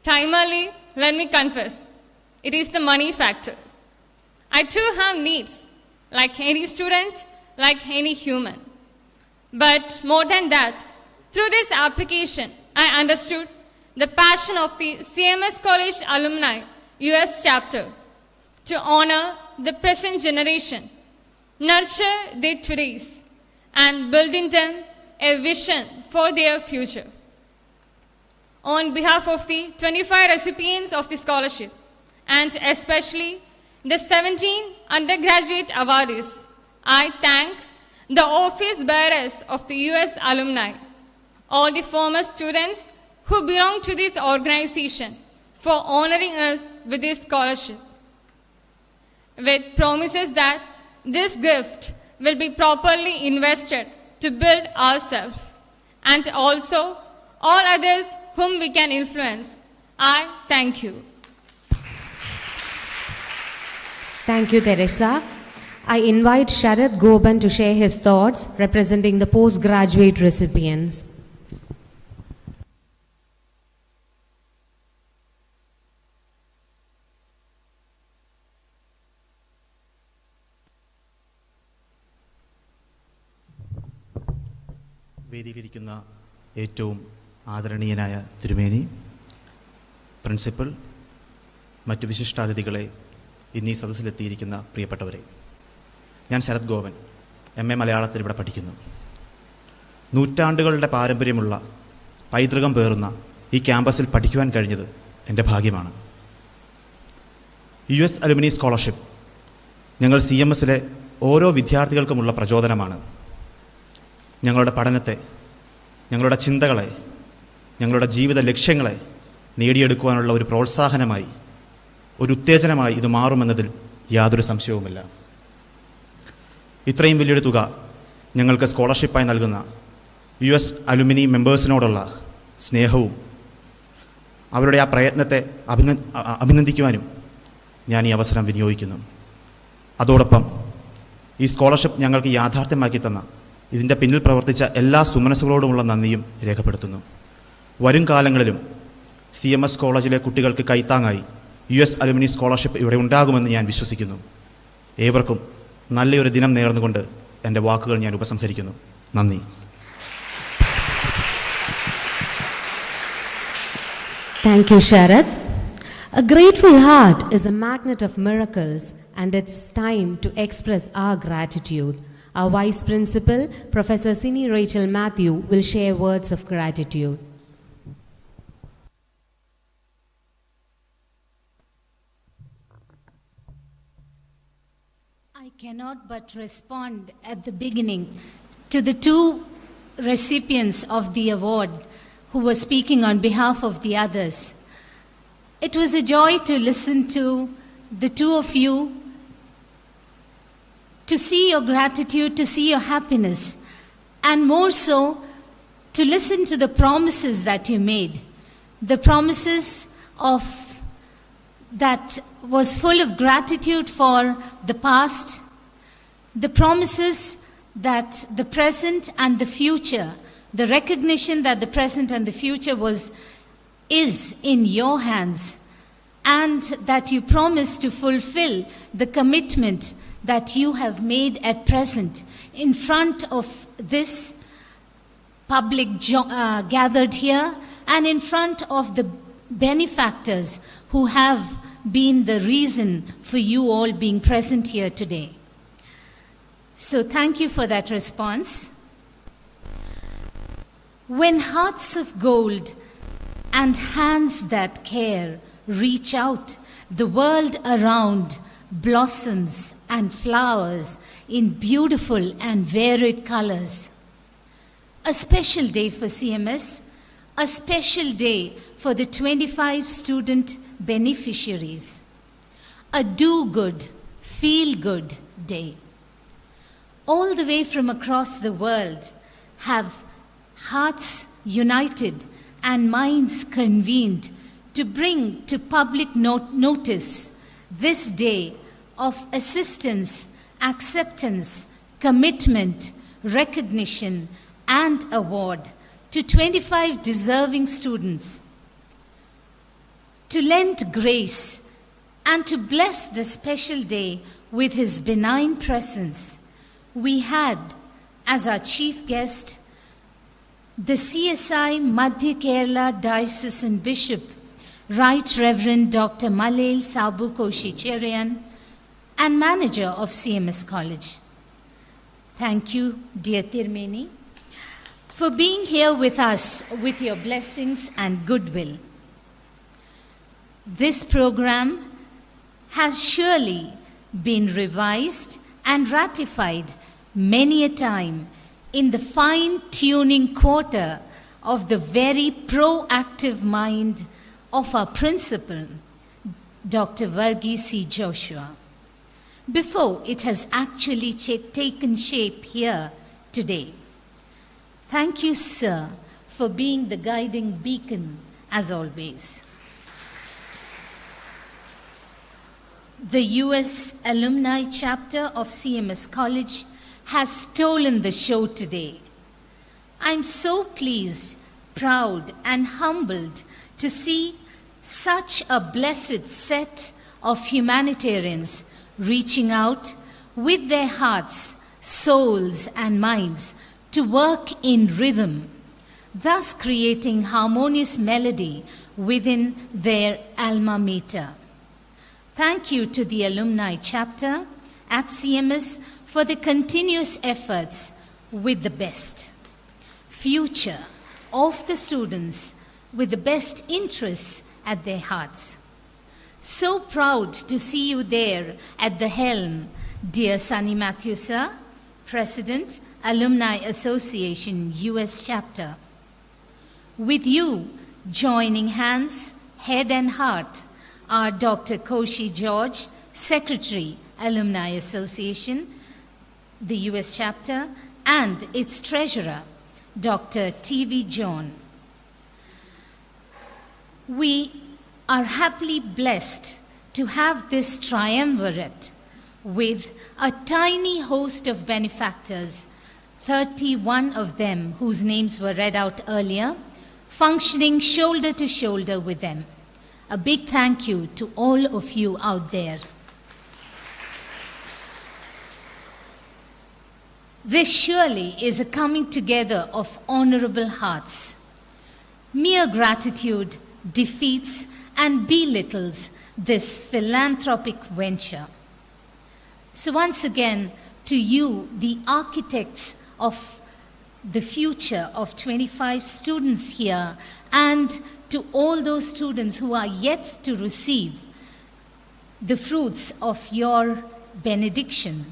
Primarily, let me confess, it is the money factor. I too have needs, like any student, like any human. But more than that, through this application, I understood the passion of the CMS College Alumni US Chapter to honor the present generation, nurture their today's, and build in them a vision for their future. On behalf of the 25 recipients of the scholarship, and especially the 17 undergraduate awardees, I thank the office bearers of the US Alumni, all the former students who belong to this organization for honoring us with this scholarship, with promises that this gift will be properly invested to build ourselves and also all others whom we can influence. I thank you. Thank you, Teresa. I invite Sharad Goban to share his thoughts representing the postgraduate recipients. വേദിയിലിരിക്കുന്ന ഏറ്റവും ആദരണീയനായ തിരുമേനി, principal, മറ്റു വിശിഷ്ടാതിഥികളെ, ഇന്നീ സദസ്സിലെത്തിയിരിക്കുന്ന പ്രിയപ്പെട്ടവരെ, ഞാൻ Sarath Gopan, MA മലയാളത്തിൽ ഇവിടെ പഠിക്കുന്നു. നൂറ്റാണ്ടുകളുടെ പാരമ്പര്യമുള്ള പൈതൃകം പേറുന്ന ഈ ക്യാമ്പസിൽ പഠിക്കുവാൻ കഴിഞ്ഞത് എൻ്റെ ഭാഗ്യമാണ്. US അലുമിനി സ്കോളർഷിപ്പ് ഞങ്ങൾ CMSലെ ഓരോ വിദ്യാർത്ഥികൾക്കുമുള്ള പ്രചോദനമാണ്. ഞങ്ങളുടെ പഠനത്തെ, ഞങ്ങളുടെ ചിന്തകളെ, ഞങ്ങളുടെ ജീവിത ലക്ഷ്യങ്ങളെ നേടിയെടുക്കുവാനുള്ള ഒരു പ്രോത്സാഹനമായി, ഒരു ഉത്തേജനമായി ഇത് മാറുമെന്നതിൽ യാതൊരു സംശയവുമില്ല. ഇത്രയും വലിയൊരു തുക ഞങ്ങൾക്ക് സ്കോളർഷിപ്പായി നൽകുന്ന US അലുമിനി മെമ്പേഴ്സിനോടുള്ള സ്നേഹവും അവരുടെ ആ പ്രയത്നത്തെ അഭിനന്ദിക്കുവാനും ഞാൻ ഈ അവസരം വിനിയോഗിക്കുന്നു. അതോടൊപ്പം ഈ സ്കോളർഷിപ്പ് ഞങ്ങൾക്ക് യാഥാർത്ഥ്യമാക്കി തന്ന ഇതിൻ്റെ പിന്നിൽ പ്രവർത്തിച്ച എല്ലാ സുമനസ്സുകളോടുമുള്ള നന്ദിയും രേഖപ്പെടുത്തുന്നു. വരും കാലങ്ങളിലും CMS കോളേജിലെ കുട്ടികൾക്ക് കൈത്താങ്ങായി US അലുമിനി സ്കോളർഷിപ്പ് ഇവിടെ ഉണ്ടാകുമെന്ന് ഞാൻ വിശ്വസിക്കുന്നു. ഏവർക്കും നല്ലൊരു ദിനം നേർന്നുകൊണ്ട് എൻ്റെ വാക്കുകൾ ഞാൻ ഉപസംഹരിക്കുന്നു. നന്ദി. Thank you, Sharad. A grateful heart is a magnet of miracles, and it's time to express our gratitude. Our Vice Principal, Professor Sini Rachel Matthew, will share words of gratitude. I cannot but respond at the beginning to the 2 recipients of the award who were speaking on behalf of the others. It was a joy to listen to the 2 of you, to see your gratitude, to see your happiness, and more so, to listen to the promises that you made. The promises of that was full of gratitude for the past, the promises that the present and the future, the recognition that the present and the future is in your hands, and that you promise to fulfill the commitment that you have made at present in front of this public gathered here and in front of the benefactors who have been the reason for you all being present here today. So thank you for that response. When hearts of gold and hands that care reach out, the world around blossoms and flowers in beautiful and varied colors. A special day for CMS, a special day for the 25 student beneficiaries. A do-good, feel-good day. All the way from across the world have hearts united and minds convened to bring to public notice this day of assistance, acceptance, commitment, recognition, and award to 25 deserving students. To lend grace and to bless this special day with his benign presence, we had as our chief guest the CSI Madhya Kerala Diocesan Bishop, Right Reverend Dr. Malail Sabu Koshi-Cherian, and manager of CMS College. Thank you, dear Tirmeni, for being here with us with your blessings and goodwill. This program has surely been revised and ratified many a time in the fine-tuning quarter of the very proactive mind of our principal, Dr. Varghese C. Joshua, before it has actually taken shape here today. Thank you, sir, for being the guiding beacon as always. The US Alumni chapter of CMS College has stolen the show today. I'm so pleased, proud, and humbled to see such a blessed set of humanitarians reaching out with their hearts, souls, and minds to work in rhythm, thus creating harmonious melody within their alma mater. Thank you to the Alumni chapter at CMS for the continuous efforts with the best future of the students with the best interests at their hearts. So proud to see you there at the helm, dear Sunny Matthew, sir, President, Alumni Association, US Chapter. With you, joining hands, head and heart, are Dr. Koshi George, Secretary, Alumni Association, the US Chapter, and its Treasurer, Dr. T.V. John. We are happily blessed to have this triumvirate with a tiny host of benefactors, 31 of them whose names were read out earlier, functioning shoulder to shoulder with them. A big thank you to all of you out there. This surely is a coming together of honorable hearts. Mere gratitude defeats and belittles this philanthropic venture. So once again, to you, the architects of the future of 25 students here, and to all those students who are yet to receive the fruits of your benediction,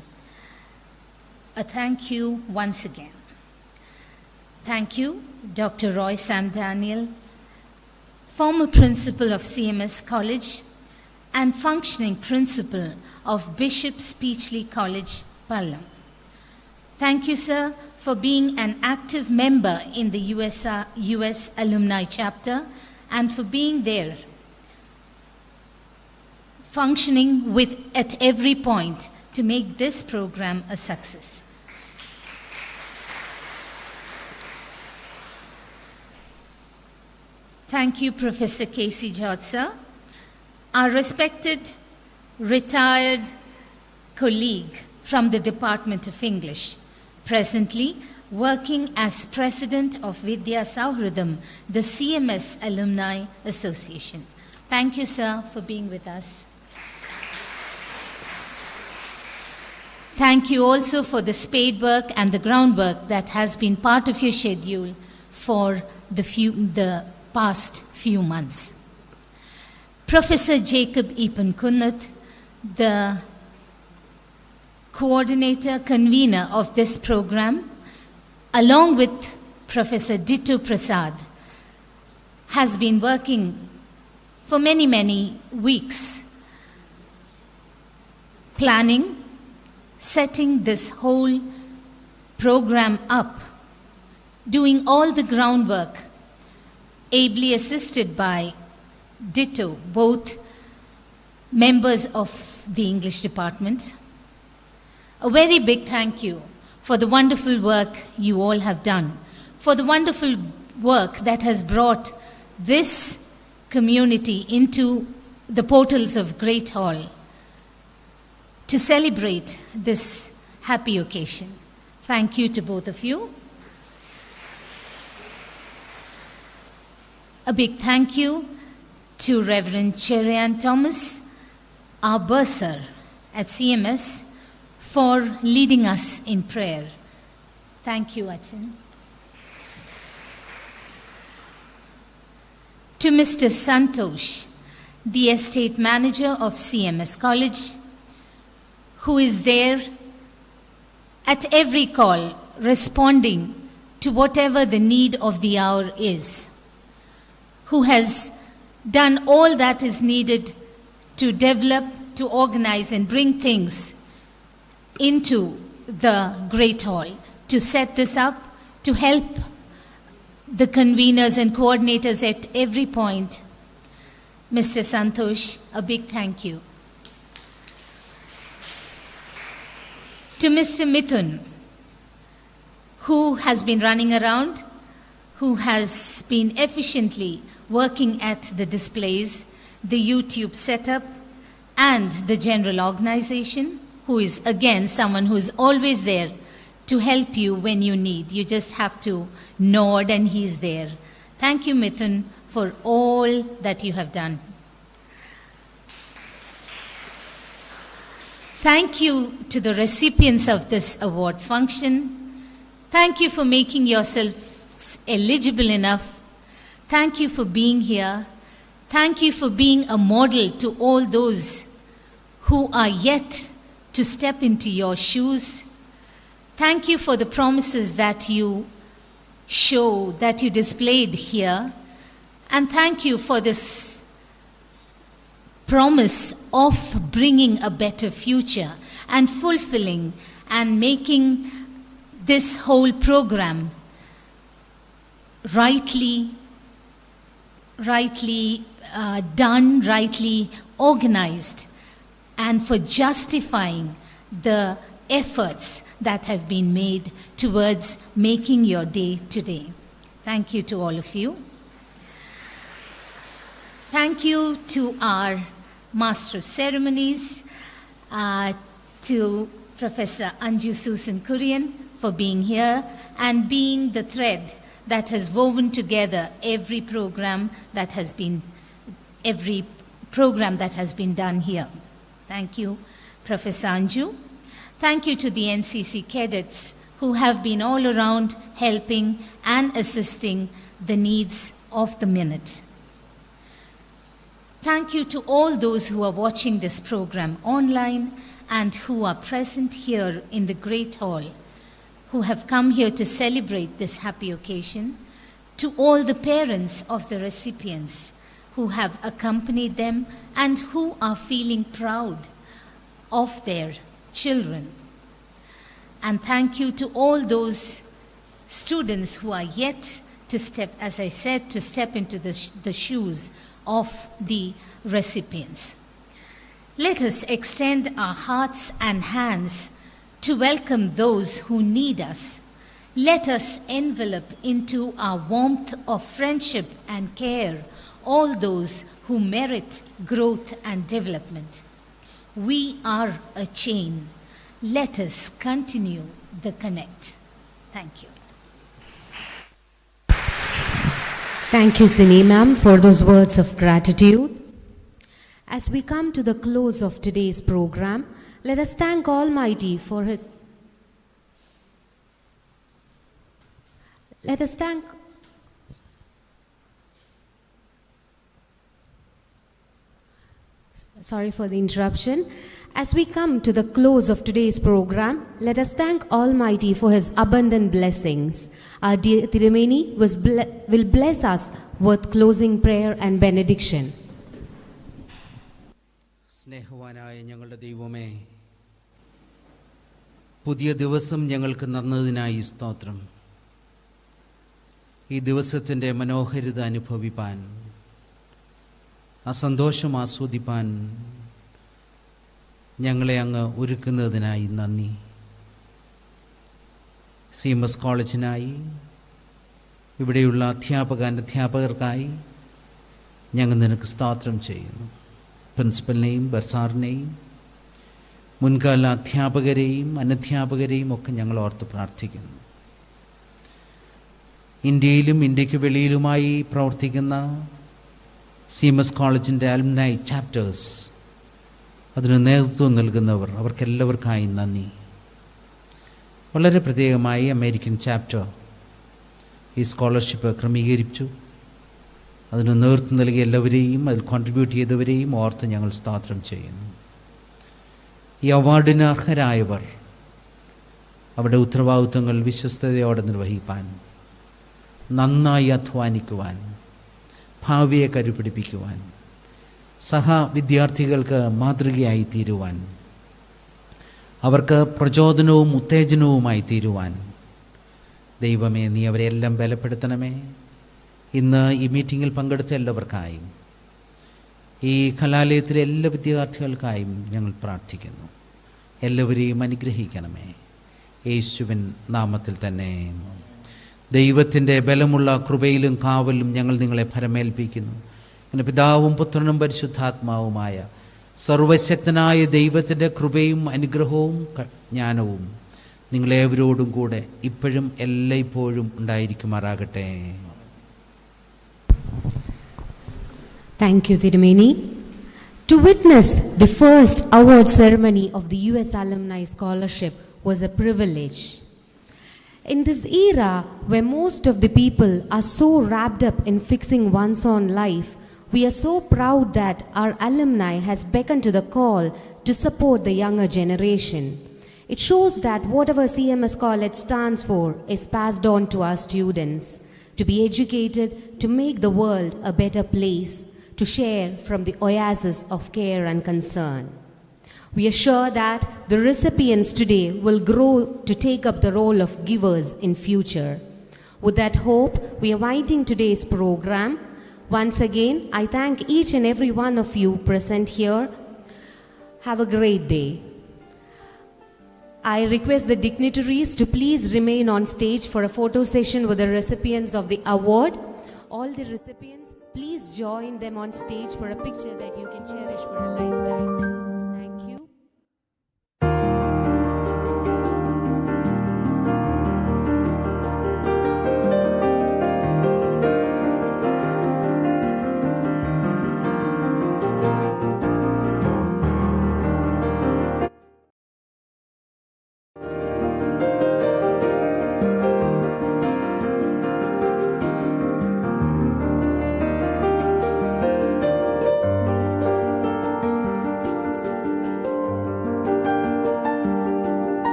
a thank you once again. Thank you, Dr. Roy Sam Daniel, former principal of CMS College and functioning principal of Bishop Speechley College, Pallam. Thank you, sir, for being an active member in the US Alumni Chapter and for being there, functioning at every point to make this program a success. Thank you, Professor K.C. Jotza, our respected retired colleague from the Department of English, presently working as president of Vidya Sauhridam, the CMS Alumni Association. Thank you, sir, for being with us. Thank you also for the spade work and the groundwork that has been part of your schedule for the past few months. Professor Jacob Epen Kunnath, the coordinator, convener of this program, along with Professor Ditto Prasad, has been working for many, many weeks, planning, setting this whole program up, doing all the groundwork, ably assisted by Ditto, both members of the English department. A very big thank you for the wonderful work you all have done, for the wonderful work that has brought this community into the portals of Great Hall to celebrate this happy occasion. Thank you to both of you. A big thank you to Reverend Cherian Thomas, our bursar at CMS, for leading us in prayer. Thank you, Achin. To Mr. Santosh, the estate manager of CMS College, who is there at every call, responding to whatever the need of the hour is, who has done all that is needed to develop, to organize and bring things into the Great Hall, to set this up, to help the conveners and coordinators at every point. Mr. Santosh, a big thank you. To Mr. Mithun, who has been running around, who has been efficiently working at the displays, the YouTube setup, and the general organization, who is, again, someone who is always there to help you when you need. You just have to nod and he's there. Thank you, Mithun, for all that you have done. Thank you to the recipients of this award function. Thank you for making yourselves eligible enough. Thank you for being here. Thank you for being a model to all those who are yet to step into your shoes. Thank you for the promises that you show, that you displayed here. And thank you for this promise of bringing a better future and fulfilling and making this whole program rightly done, rightly organized, and for justifying the efforts that have been made towards making your day today. Thank you to all of you. Thank you to our Master of Ceremonies, to Professor Anju Susan Kurian for being here and being the thread that has woven together every program that has been done here. Thank you, Professor Anju. Thank you to the NCC cadets who have been all around helping and assisting the needs of the minute. Thank you to all those who are watching this program online and who are present here in the Great Hall, who have come here to celebrate this happy occasion. To all the parents of the recipients who have accompanied them and who are feeling proud of their children. And thank you to all those students who are yet to step, as I said, to step into the shoes of the recipients. Let us extend our hearts and hands to welcome those who need us Let us envelop into our warmth of friendship and care all those who merit growth and development. We are a chain. Let us continue the connect. Thank you. Thank you, Sini ma'am, for those words of gratitude. As we come to the close of today's program, let us thank Almighty for His. Let us thank. Sorry for the interruption. As we come to the close of today's program, let us thank Almighty for His abundant blessings. Our dear Tirumeni will bless us with closing prayer and benediction. സ്നേഹവാനായ ഞങ്ങളുടെ ദൈവമേ, പുതിയ ദിവസം ഞങ്ങൾക്ക് തന്നതിനായി സ്തോത്രം. ഈ ദിവസത്തിൻ്റെ മനോഹരിത അനുഭവിപ്പാൻ, ആ സന്തോഷം ആസ്വദിപ്പാൻ ഞങ്ങളെ അങ്ങ് ഒരുക്കുന്നതിനായി നന്ദി. CMS കോളേജിനായി, ഇവിടെയുള്ള അധ്യാപകർക്കായി ഞങ്ങൾ നിനക്ക് സ്തോത്രം ചെയ്യുന്നു. പ്രിൻസിപ്പലിനെയും ബസാറിനെയും മുൻകാല അധ്യാപകരെയും അനധ്യാപകരെയും ഒക്കെ ഞങ്ങൾ ഓർത്ത് പ്രാർത്ഥിക്കുന്നു. ഇന്ത്യയിലും ഇന്ത്യക്ക് വെളിയിലുമായി പ്രവർത്തിക്കുന്ന CMS കോളേജിൻ്റെ അലുംനി ചാപ്റ്റേഴ്സ്, അതിന് നേതൃത്വം നൽകുന്നവർ, അവർക്കെല്ലാവർക്കായി നന്ദി. വളരെ പ്രത്യേകമായി അമേരിക്കൻ ചാപ്റ്റർ ഈ സ്കോളർഷിപ്പ് ക്രമീകരിച്ചു. അതിന് നേതൃത്വം നൽകിയ എല്ലാവരെയും അതിൽ കോൺട്രിബ്യൂട്ട് ചെയ്തവരെയും ഓർത്ത് ഞങ്ങൾ സ്തോത്രം ചെയ്യുന്നു. ഈ അവാർഡിന് അർഹരായവർ അവരുടെ ഉത്തരവാദിത്വങ്ങൾ വിശ്വസ്തയോടെ നിർവഹിക്കാൻ, നന്നായി അധ്വാനിക്കുവാൻ, ഭാവിയെ കരുപിടിപ്പിക്കുവാൻ, വിദ്യാർത്ഥികൾക്ക് മാതൃകയായി തീരുവാൻ, അവർക്ക് പ്രചോദനവും ഉത്തേജനവുമായി തീരുവാൻ ദൈവമേ നീ അവരെല്ലാം ബലപ്പെടുത്തണമേ. ഇന്ന് ഈ മീറ്റിങ്ങിൽ പങ്കെടുത്ത എല്ലാവർക്കായും ഈ കലാലയത്തിലെ എല്ലാ വിദ്യാർത്ഥികൾക്കായും ഞങ്ങൾ പ്രാർത്ഥിക്കുന്നു. എല്ലാവരെയും അനുഗ്രഹിക്കണമേ, യേശുവിൻ നാമത്തിൽ തന്നെ. ദൈവത്തിൻ്റെ ബലമുള്ള കൃപയിലും കാവലും ഞങ്ങൾ നിങ്ങളെ ഭരമേൽപ്പിക്കുന്നു. അങ്ങനെ പിതാവും പുത്രനും പരിശുദ്ധാത്മാവുമായ സർവശക്തനായ ദൈവത്തിൻ്റെ കൃപയും അനുഗ്രഹവും ജ്ഞാനവും നിങ്ങളേവരോടും കൂടെ ഇപ്പോഴും എല്ലായ്പ്പോഴും ഉണ്ടായിരിക്കുമാറാകട്ടെ. Thank you, Tirumeni. To witness the first award ceremony of the US Alumni Scholarship was a privilege. In this era where most of the people are so wrapped up in fixing one's own life, we are so proud that our alumni has beckoned to the call to support the younger generation. It shows that whatever CMS College stands for is passed on to our students, to be educated, to make the world a better place, to share from the oasis of care and concern. We are sure that the recipients today will grow to take up the role of givers in future. With that hope, we are winding today's program. Once again, I thank each and every one of you present here. Have a great day. I request the dignitaries to please remain on stage for a photo session with the recipients of the award. All the recipients, please join them on stage for a picture that you can cherish for a lifetime.